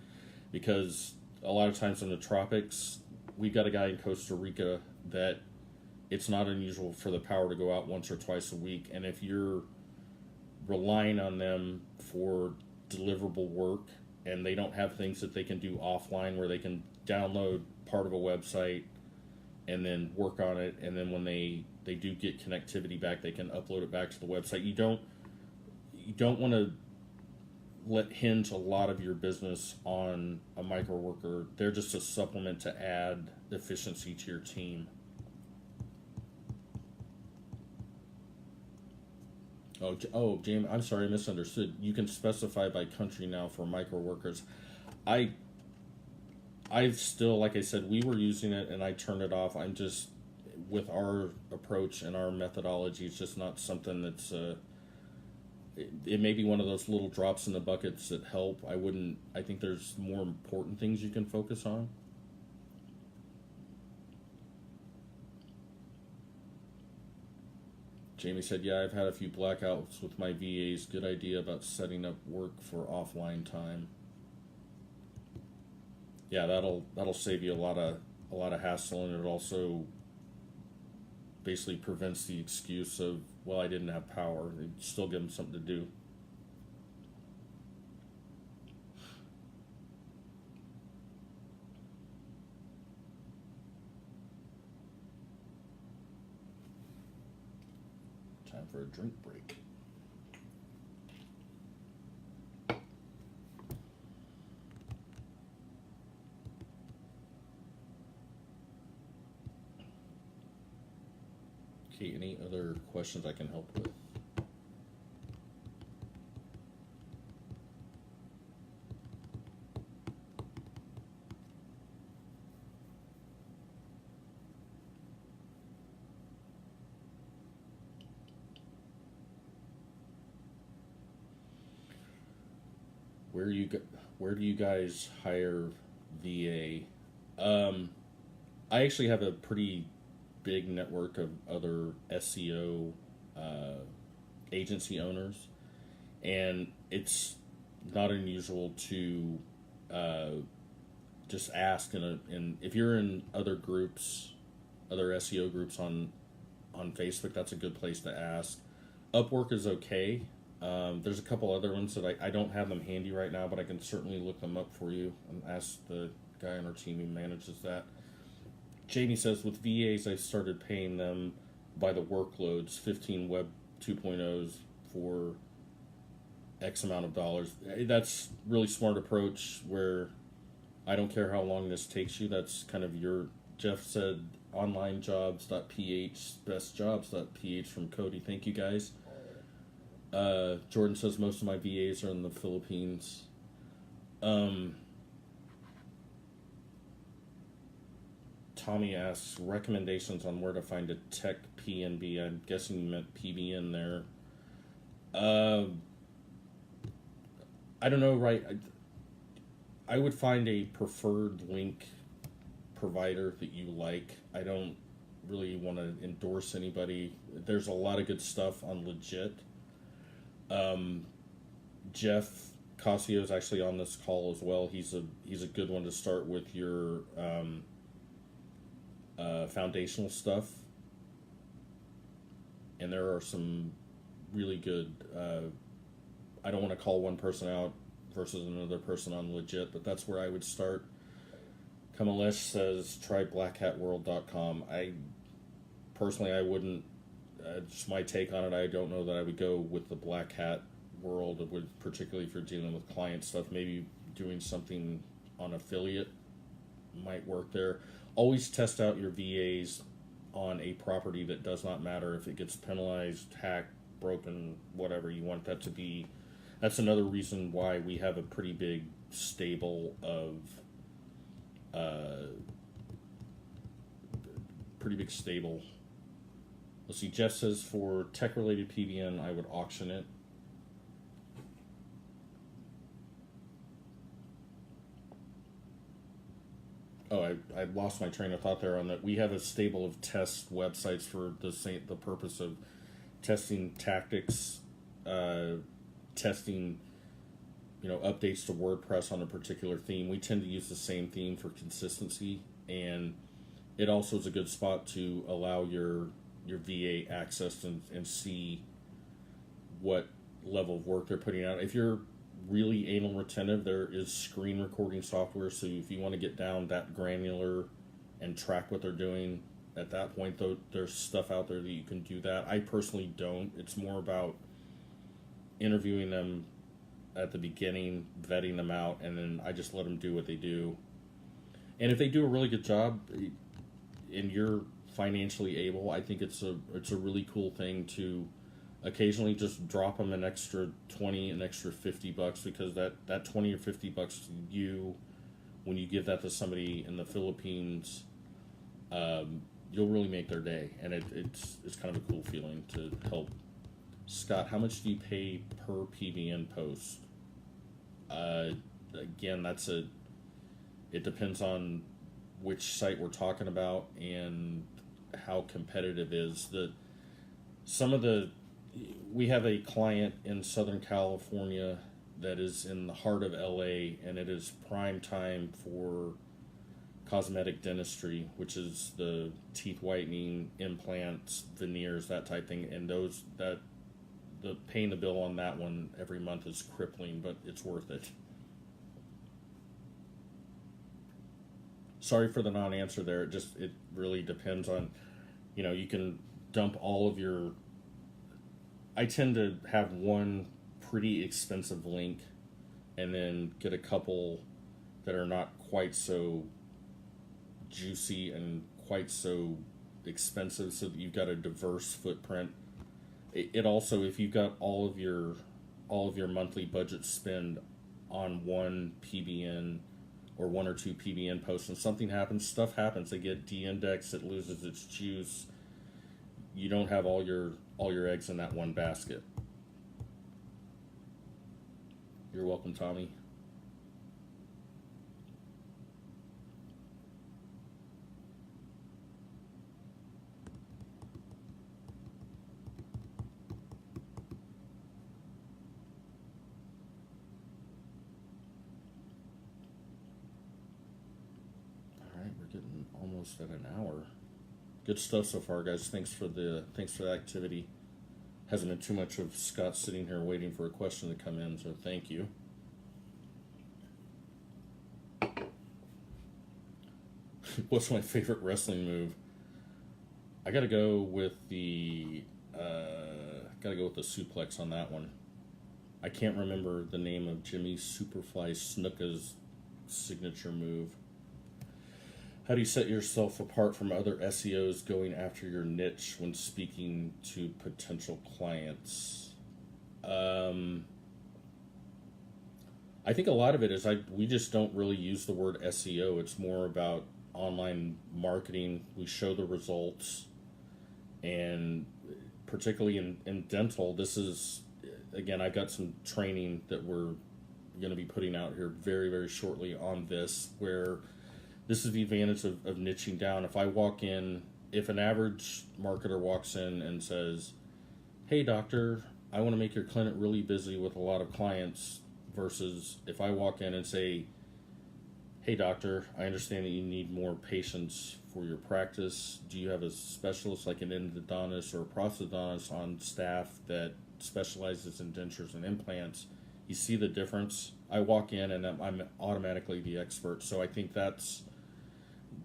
A: because a lot of times in the tropics, we've got a guy in Costa Rica that it's not unusual for the power to go out once or twice a week. And if you're relying on them for deliverable work and they don't have things that they can do offline where they can download part of a website and then work on it, and then when they do get connectivity back, they can upload it back to the website. You don't want to hinge a lot of your business on a micro worker. They're just a supplement to add efficiency to your team. Oh, Jamie, I'm sorry, I misunderstood. You can specify by country now for micro workers. I've still, like I said, we were using it and I turned it off. I'm just, with our approach and our methodology, it's just not something that's, it may be one of those little drops in the buckets that help. I think there's more important things you can focus on. Jamie said, yeah, I've had a few blackouts with my VAs. Good idea about setting up work for offline time. Yeah, that'll save you a lot of hassle, and it also basically prevents the excuse of, well, I didn't have power. It still give them something to do. Time for a drink break. Okay, any other questions I can help with? Where do you guys hire VA? I actually have a pretty big network of other SEO agency owners, and it's not unusual to just ask. And if you're in other groups, other SEO groups on Facebook, that's a good place to ask. Upwork is okay. There's a couple other ones that I don't have them handy right now, but I can certainly look them up for you and ask the guy on our team who manages that. Jamie says, with VAs, I started paying them by the workloads, 15 Web 2.0s for X amount of dollars. That's really smart approach where I don't care how long this takes you. That's kind of your, Jeff said, onlinejobs.ph, bestjobs.ph from Cody. Thank you, guys. Jordan says most of my VAs are in the Philippines. Tommy asks recommendations on where to find a tech PNB. I'm guessing you meant PBN there. I don't know, right? I would find a preferred link provider that you like. I don't really want to endorse anybody. There's a lot of good stuff on Legiit. Jeff Casio is actually on this call as well. He's a good one to start with your foundational stuff. And there are some really good, I don't want to call one person out versus another person on Legiit, but that's where I would start. Kamalesh says try blackhatworld.com. I wouldn't, just my take on it, I don't know that I would go with the Black Hat world, particularly if you're dealing with client stuff. Maybe doing something on affiliate might work there. Always test out your VAs on a property that does not matter if it gets penalized, hacked, broken, whatever. You want that to be. That's another reason why we have a pretty big stable of Let's see, Jeff says for tech-related PBN, I would auction it. Oh, I lost my train of thought there on that. We have a stable of test websites for the purpose of testing tactics, testing updates to WordPress on a particular theme, we tend to use the same theme for consistency, and it also is a good spot to allow your VA access and see what level of work they're putting out. If you're really anal retentive, there is screen recording software, so if you want to get down that granular and track what they're doing at that point, though, there's stuff out there that you can do that. I personally don't. It's more about interviewing them at the beginning, vetting them out, and then I just let them do what they do. And if they do a really good job and you're financially able, I think it's a really cool thing to occasionally just drop them an extra 20, an extra $50, because that 20 or $50 to you, when you give that to somebody in the Philippines, you'll really make their day, and it's kind of a cool feeling to help. Scott, how much do you pay per PBN post? Again, it depends on which site we're talking about and how competitive is. We have a client in Southern California that is in the heart of LA, and it is prime time for cosmetic dentistry, which is the teeth whitening, implants, veneers, that type thing, and the paying the bill on that one every month is crippling, but it's worth it. Sorry for the non-answer there. It really depends on, you can dump all of your. I tend to have one pretty expensive link, and then get a couple that are not quite so juicy and quite so expensive, so that you've got a diverse footprint. It also, if you've got all of your monthly budget spend on one PBN or one or two PBN posts, and something happens, stuff happens, they get de-indexed, it loses its juice, you don't have all your eggs in that one basket. You're welcome, Tommy. Getting almost at an hour. Good stuff so far, guys. Thanks for the activity. Hasn't been too much of Scott sitting here waiting for a question to come in, so thank you. What's my favorite wrestling move? I gotta go with the suplex on that one. I can't remember the name of Jimmy Superfly Snuka's signature move. How do you set yourself apart from other SEOs going after your niche when speaking to potential clients? I think a lot of it is we just don't really use the word SEO. It's more about online marketing. We show the results, and particularly in dental, this is, again, I've got some training that we're going to be putting out here very, very shortly on this, where this is the advantage of niching down. If an average marketer walks in and says, "Hey doctor, I want to make your clinic really busy with a lot of clients," versus if I walk in and say, "Hey doctor, I understand that you need more patients for your practice. Do you have a specialist like an endodontist or a prosthodontist on staff that specializes in dentures and implants?" You see the difference? I walk in and I'm automatically the expert. So I think that's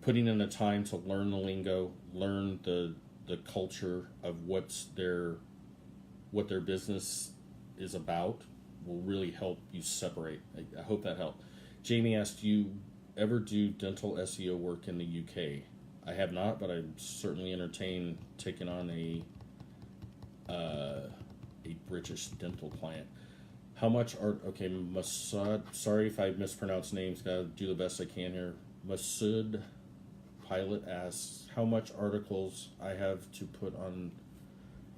A: putting in the time to learn the lingo, learn the culture of what their business is about, will really help you separate. I hope that helped. Jamie asked, do you ever do dental SEO work in the UK? I have not, but I certainly entertain taking on a British dental client. How much are, okay, Masud, sorry if I mispronounce names, gotta do the best I can here. Masud Pilot asks, how much articles I have to put on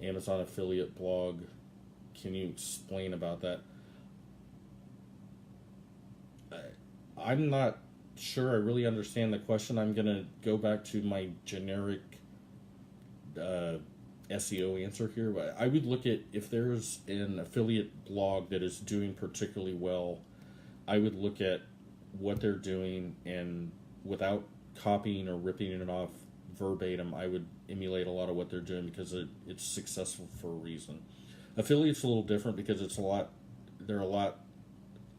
A: Amazon affiliate blog? Can you explain about that? I'm not sure I really understand the question. I'm going to go back to my generic SEO answer here. I would look at if there's an affiliate blog that is doing particularly well I would look at what they're doing, and without copying or ripping it off verbatim, I would emulate a lot of what they're doing because it's successful for a reason. Affiliate's a little different because they're a lot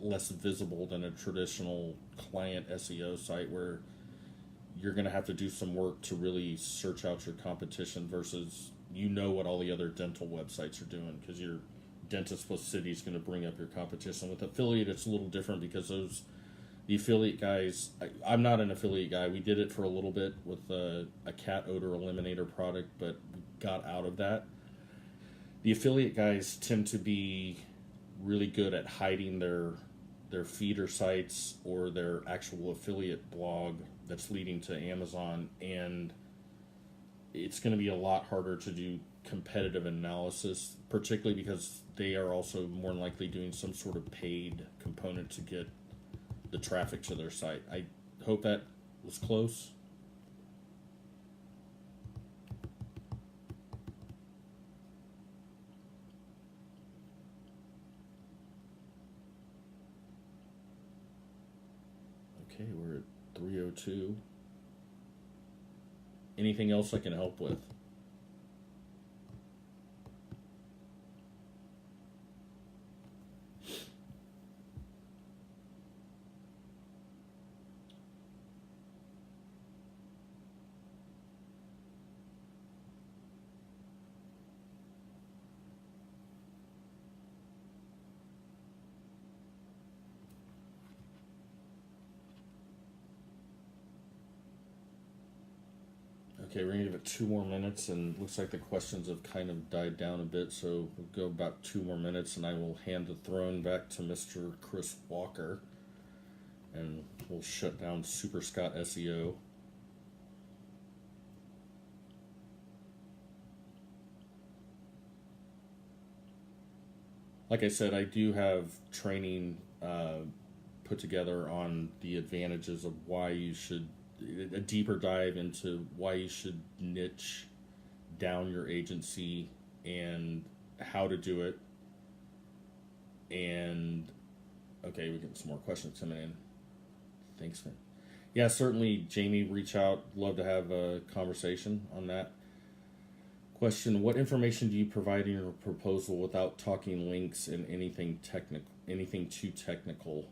A: less visible than a traditional client SEO site where you're going to have to do some work to really search out your competition versus what all the other dental websites are doing because your dentist plus city is going to bring up your competition. With affiliate, it's a little different because the affiliate guys, I'm not an affiliate guy. We did it for a little bit with a cat odor eliminator product, but we got out of that. The affiliate guys tend to be really good at hiding their feeder sites or their actual affiliate blog that's leading to Amazon, and it's going to be a lot harder to do competitive analysis, particularly because they are also more than likely doing some sort of paid component to get the traffic to their site. I hope that was close. Okay, we're at 3:02. Anything else I can help with? Okay, we're going to give it 2 more minutes, and looks like the questions have kind of died down a bit, so we'll go about 2 more minutes, and I will hand the throne back to Mr. Chris Walker, and we'll shut down Super Scott SEO. Like I said, I do have training put together on the advantages of why you should, a deeper dive into why you should niche down your agency and how to do it. And okay, we get some more questions coming in. Thanks, man. Yeah, certainly, Jamie, reach out. Love to have a conversation on that. Question: what information do you provide in your proposal without talking links and anything too technical?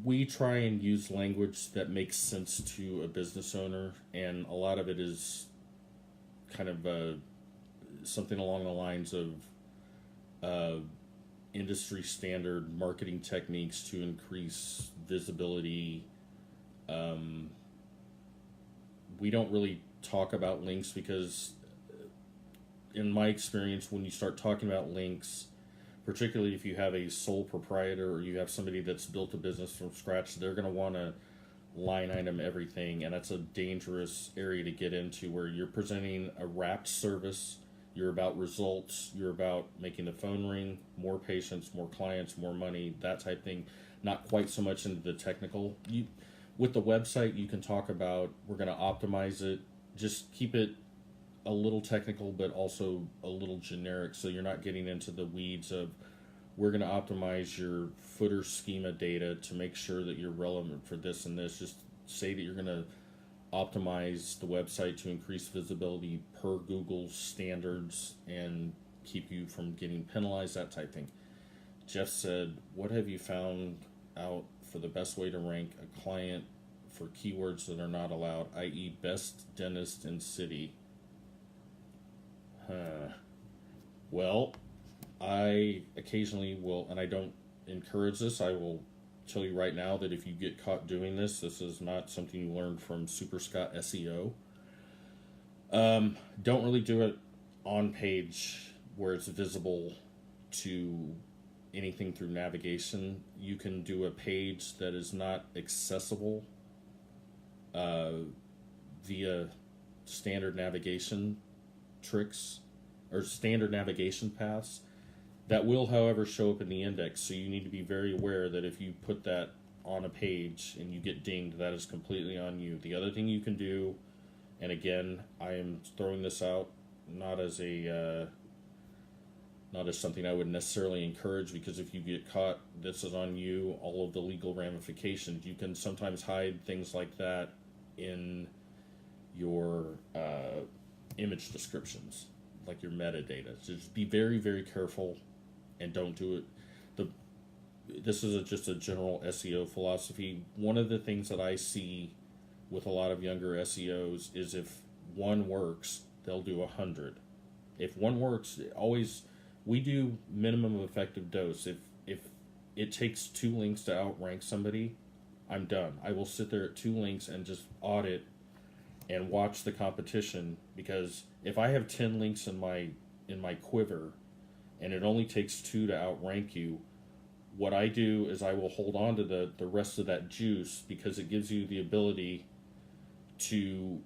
A: We try and use language that makes sense to a business owner, and a lot of it is kind of something along the lines of industry standard marketing techniques to increase visibility. We don't really talk about links because, in my experience, when you start talking about links, particularly if you have a sole proprietor or you have somebody that's built a business from scratch, they're going to want to line item everything, and that's a dangerous area to get into where you're presenting a wrapped service, you're about results, you're about making the phone ring, more patients, more clients, more money, that type thing, not quite so much into the technical. With the website, you can talk about, we're going to optimize it, just keep it a little technical but also a little generic, so you're not getting into the weeds of, we're going to optimize your footer schema data to make sure that you're relevant for this and this. Just say that you're going to optimize the website to increase visibility per Google's standards and keep you from getting penalized, that type thing. Jeff said, what have you found out for the best way to rank a client for keywords that are not allowed, i.e. best dentist in city? Well, I occasionally will, and I don't encourage this, I will tell you right now that if you get caught doing this, this is not something you learned from Super Scott SEO. Don't really do it on page where it's visible to anything through navigation. You can do a page that is not accessible via standard navigation tricks or standard navigation paths that will, however, show up in the index. So you need to be very aware that if you put that on a page and you get dinged, that is completely on you. The other thing you can do, and again, I am throwing this out not as a not as something I would necessarily encourage, because if you get caught, this is on you. All of the legal ramifications. You can sometimes hide things like that in your image descriptions, like your metadata. So just be very, very careful and don't do it. This is just a general SEO philosophy. One of the things that I see with a lot of younger SEOs is if one works, they'll do 100. If one works, always, we do minimum effective dose. If it takes 2 links to outrank somebody, I'm done. I will sit there at 2 links and just audit and watch the competition, because if I have 10 links in my quiver and it only takes 2 to outrank you, what I do is I will hold on to the rest of that juice, because it gives you the ability to,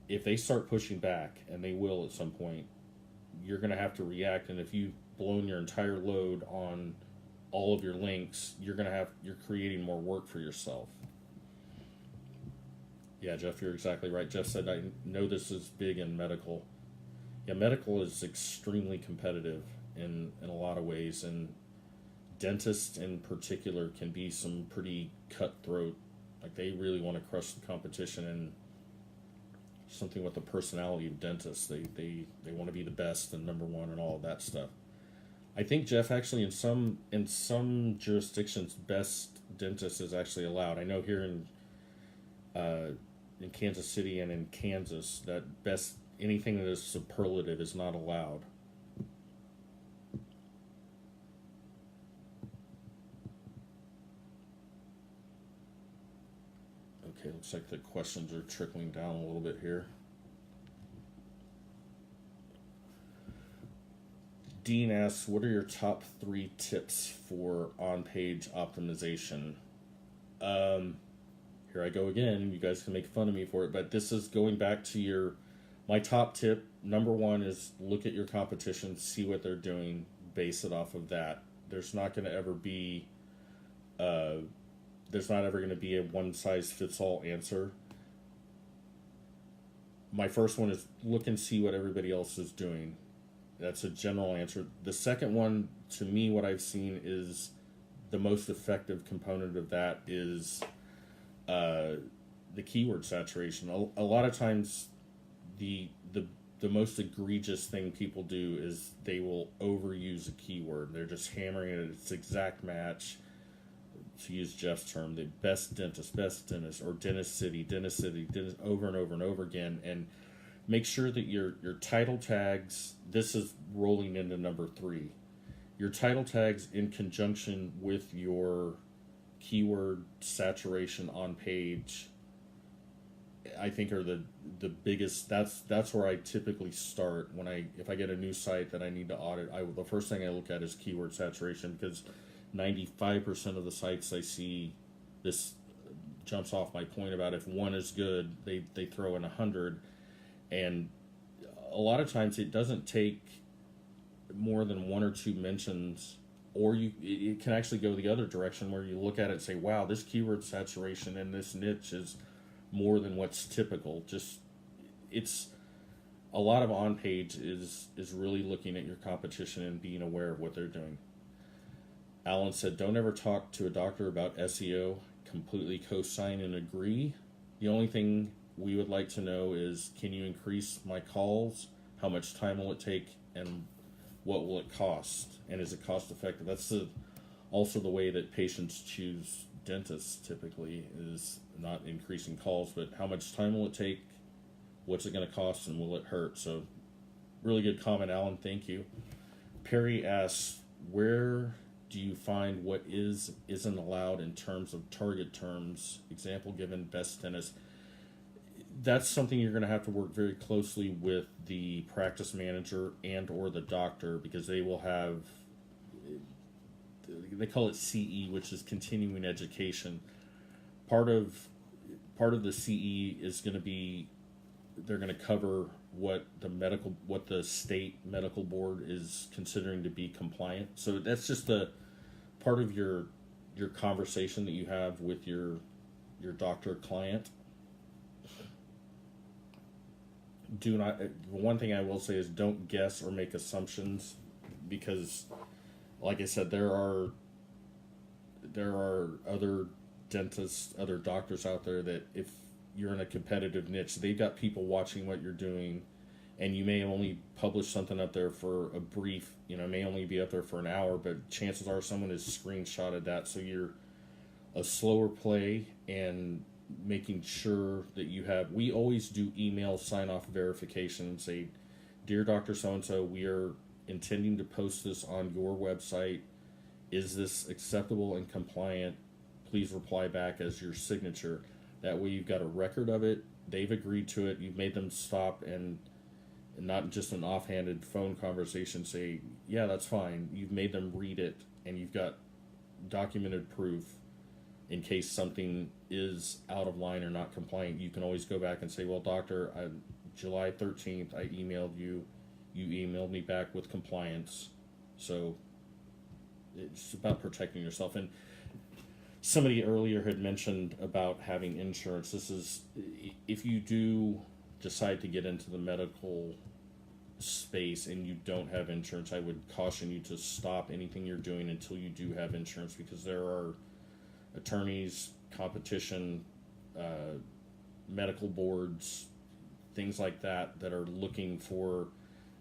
A: if they start pushing back, and they will at some point, you're going to have to react. And if you've blown your entire load on all of your links, you're creating more work for yourself. Yeah, Jeff, you're exactly right. Jeff said, I know this is big in medical. Yeah, medical is extremely competitive in a lot of ways, and dentists in particular can be some pretty cutthroat. Like, they really want to crush the competition, and something with the personality of dentists. They want to be the best and number one and all of that stuff. I think, Jeff, actually in some jurisdictions, best dentist is actually allowed. I know here in Kansas City and in Kansas that best, anything that is superlative is not allowed. Okay, looks like the questions are trickling down a little bit here. Dean asks, what are your top 3 tips for on-page optimization? Here I go again. You guys can make fun of me for it, but this is going back to my top tip. Number 1 is look at your competition, see what they're doing, base it off of that. There's not going to ever be a one-size-fits-all answer. My first one is look and see what everybody else is doing. That's a general answer. The second one, to me, what I've seen is the most effective component of that is the keyword saturation. A lot of times, the most egregious thing people do is they will overuse a keyword. They're just hammering it at its exact match. To use Jeff's term, the best dentist, or dentist city, over and over and over again, and make sure that your title tags, this is rolling into number 3, your title tags in conjunction with your keyword saturation on page, I think are the biggest. That's where I typically start if I get a new site that I need to audit. The first thing I look at is keyword saturation, because 95% of the sites I see, this jumps off my point about if one is good, they throw in 100, and a lot of times it doesn't take more than 1 or 2 mentions, or it can actually go the other direction where you look at it and say, wow, this keyword saturation in this niche is more than what's typical. It's a lot of on page is really looking at your competition and being aware of what they're doing. Alan said, don't ever talk to a doctor about SEO. Completely co-sign and agree. The only thing we would like to know is, can you increase my calls? How much time will it take? And what will it cost? And is it cost effective? That's also the way that patients choose dentists typically, is not increasing calls, but how much time will it take? What's it going to cost? And will it hurt? So really good comment, Alan. Thank you. Perry asks, where do you find what isn't allowed in terms of target terms? Example given, best dentist. That's something you're going to have to work very closely with the practice manager and or the doctor, because they will have, they call it CE, which is continuing education. Part of the CE is going to be, they're going to cover what the state medical board is considering to be compliant. So that's just the part of your conversation that you have with your doctor client. One thing I will say is, don't guess or make assumptions. because, like I said, there are other dentists, other doctors out there that if you're in a competitive niche, they've got people watching what you're doing, and you may only publish something up there for a brief, may only be up there for an hour, but chances are someone has screenshotted that. So you're a slower play, and making sure that we always do email sign-off verification and say, "Dear Dr. So-and-so, we are intending to post this on your website. Is this acceptable and compliant? Please reply back as your signature." That way you've got a record of it. They've agreed to it. You've made them stop and not just an offhanded phone conversation say, "Yeah, that's fine." You've made them read it, and you've got documented proof in case something is out of line or not compliant. You can always go back and say, "Well, doctor, July 13th, I emailed you. You emailed me back with compliance." So it's about protecting yourself. And somebody earlier had mentioned about having insurance. This is, if you do decide to get into the medical space and you don't have insurance, I would caution you to stop anything you're doing until you do have insurance, because there are attorneys, competition, medical boards, things like that are looking for,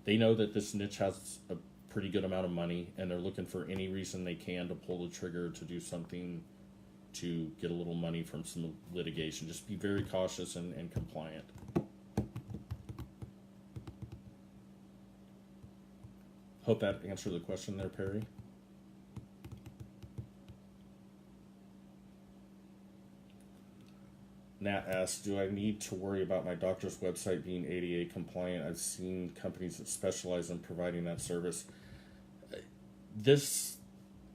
A: they know that this niche has a pretty good amount of money, and they're looking for any reason they can to pull the trigger to do something to get a little money from some litigation. Just be very cautious and compliant. Hope that answered the question there, Perry. Nat asks, "Do I need to worry about my doctor's website being ADA compliant? I've seen companies that specialize in providing that service." This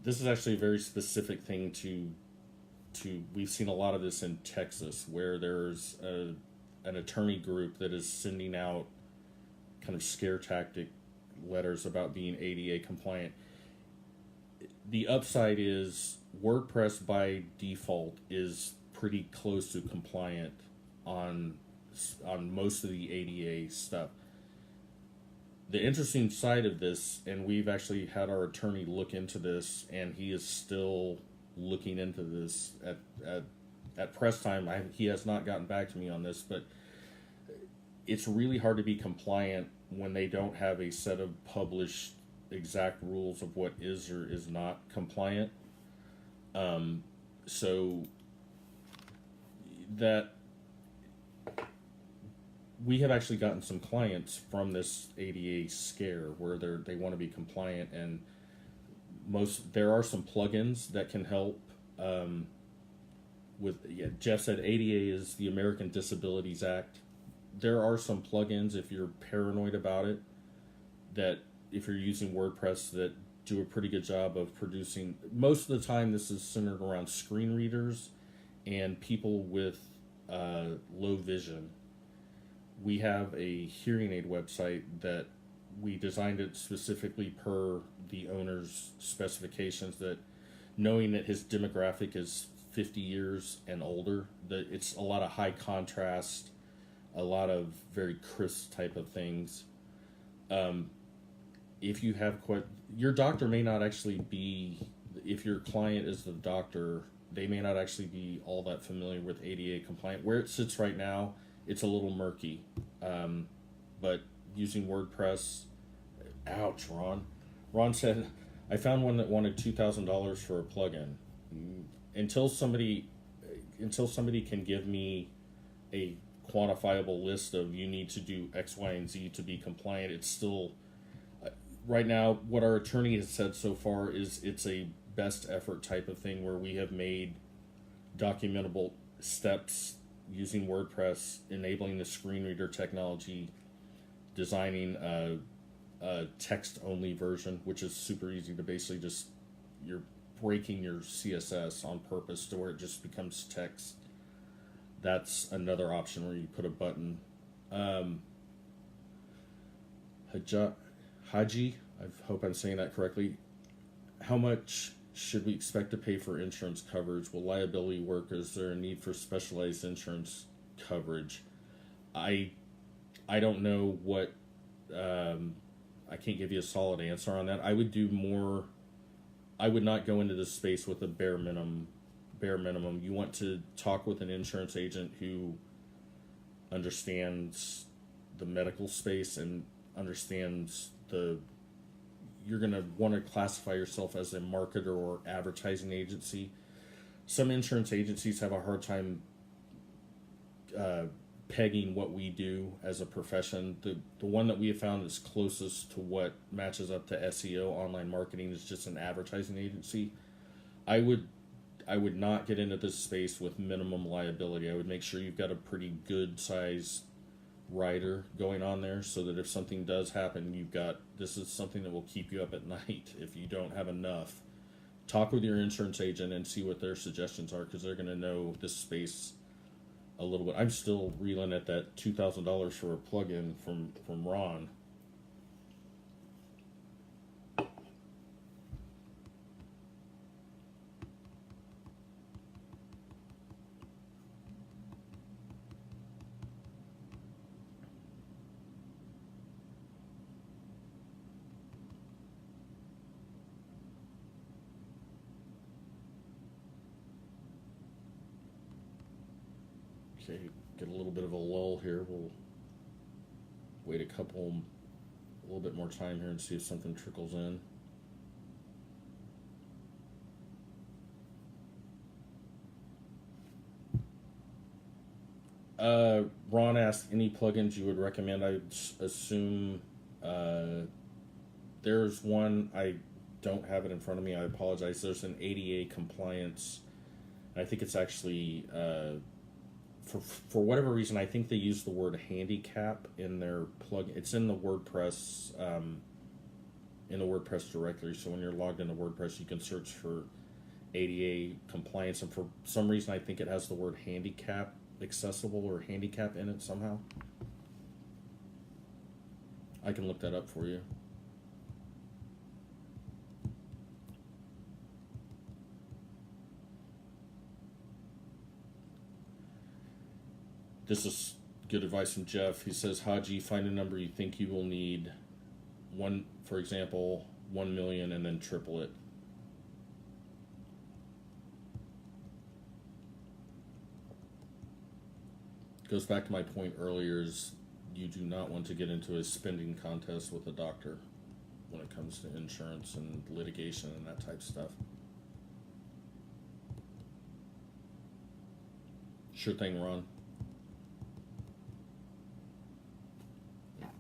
A: is actually a very specific thing to we've seen a lot of this in Texas, where there's an attorney group that is sending out kind of scare tactic letters about being ADA compliant. The upside is WordPress by default is pretty close to compliant on most of the ADA stuff. The interesting side of this, and we've actually had our attorney look into this, and he is still looking into this at press time. He has not gotten back to me on this, but it's really hard to be compliant when they don't have a set of published exact rules of what is or is not compliant. So that we have actually gotten some clients from this ADA scare where they want to be compliant, and there are some plugins that can help Jeff said ADA is the American Disabilities Act. There are some plugins, if you're paranoid about it, that if you're using WordPress, that do a pretty good job of producing. Most of the time this is centered around screen readers and people with low vision. We have a hearing aid website that we designed it specifically per the owner's specifications, that knowing that his demographic is 50 years and older, that it's a lot of high contrast, a lot of very crisp type of things. If you have your doctor may not actually be, if your client is the doctor, they may not actually be all that familiar with ADA compliant. Where it sits right now, it's a little murky. But using WordPress, ouch, Ron. Ron said, "I found one that wanted $2,000 for a plugin." Until somebody can give me a quantifiable list of you need to do X, Y, and Z to be compliant, it's still, right now, what our attorney has said so far is it's a best effort type of thing where we have made documentable steps using WordPress, enabling the screen reader technology, designing a text-only version, which is super easy to basically just, you're breaking your CSS on purpose to where it just becomes text. That's another option where you put a button. Haji, I hope I'm saying that correctly. How much should we expect to pay for insurance coverage? Will liability work? Is there a need for specialized insurance coverage? I don't know what. I can't give you a solid answer on that. I would do more. I would not go into this space with a bare minimum. You want to talk with an insurance agent who understands the medical space and understands you're going to want to classify yourself as a marketer or advertising agency. Some insurance agencies have a hard time pegging what we do as a profession. The one that we have found is closest to what matches up to SEO, online marketing, is just an advertising agency. I would not get into this space with minimum liability. I would make sure you've got a pretty good size rider going on there, so that if something does happen, this is something that will keep you up at night if you don't have enough. Talk with your insurance agent and see what their suggestions are, because they're going to know this space a little bit. I'm still reeling at that $2,000 for a plugin from Ron. Okay, get a little bit of a lull here. We'll wait a little bit more time here and see if something trickles in. Ron asked any plugins you would recommend. I assume there's one. I don't have it in front of me. I apologize. There's an ADA compliance. I think it's actually for whatever reason, I think they use the word handicap in their plug. It's in the WordPress directory. So when you're logged into WordPress, you can search for ADA compliance, and for some reason, I think it has the word handicap accessible or handicap in it somehow. I can look that up for you. This is good advice from Jeff. He says, Haji, find a number you think you will need. For example, 1 million, and then triple it. Goes back to my point earlier, is you do not want to get into a spending contest with a doctor when it comes to insurance and litigation and that type of stuff. Sure thing, Ron.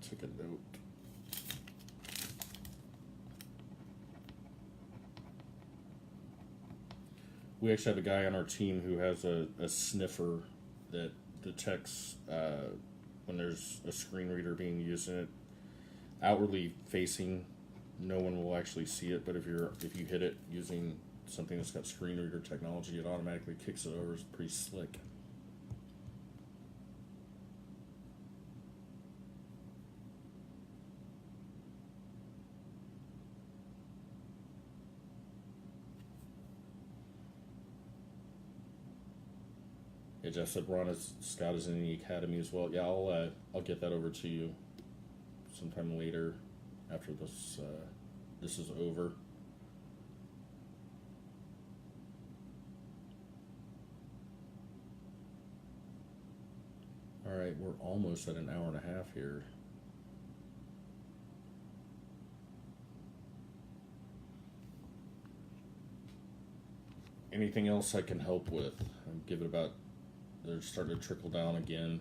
A: Took a note. We actually have a guy on our team who has a sniffer that detects when there's a screen reader being used in it. Outwardly facing, no one will actually see it, but if you hit it using something that's got screen reader technology, it automatically kicks it over. It's pretty slick. Yeah, Jeff said Scott is in the academy as well. Yeah, I'll get that over to you sometime later after this is over. All right, we're almost at an hour and a half here. Anything else I can help with? I'll give it about. They're starting to trickle down again.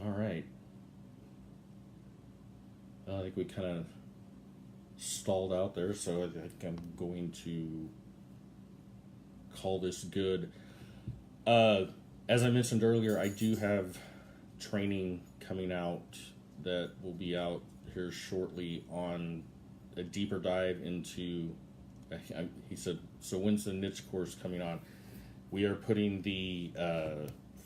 A: All right. I think we kind of stalled out there, so I think I'm going to call this good. As I mentioned earlier, I do have training coming out that will be out here shortly on a deeper dive into he said, so when's the niche course coming on? We are putting the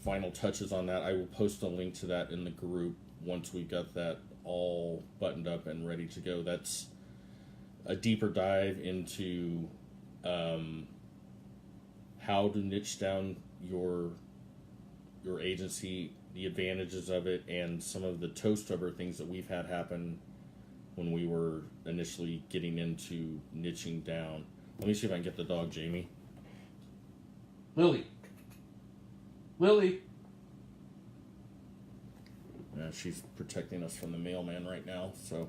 A: final touches on that. I will post a link to that in the group once we've got that all buttoned up and ready to go. That's a deeper dive into how to niche down your agency, the advantages of it, and some of the toe stubber things that we've had happen when we were initially getting into niching down. Let me see if I can get the dog, Jamie. Lily. Yeah, she's protecting us from the mailman right now. So,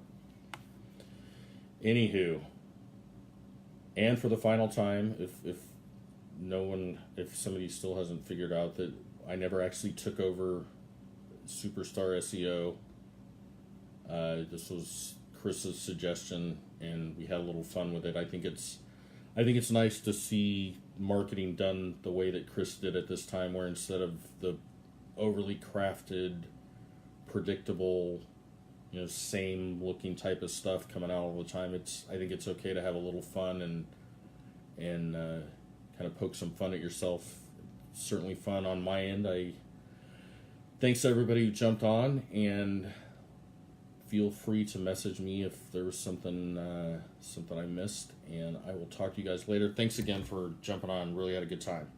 A: anywho, and for the final time, if somebody still hasn't figured out that I never actually took over Superstar SEO. This was Chris's suggestion, and we had a little fun with it. I think it's nice to see marketing done the way that Chris did at this time, where instead of the overly crafted, predictable, same looking type of stuff coming out all the time, I think it's okay to have a little fun and kind of poke some fun at yourself. It's certainly fun on my end. Thanks to everybody who jumped on, and feel free to message me if there was something I missed, and I will talk to you guys later. Thanks again for jumping on. Really had a good time.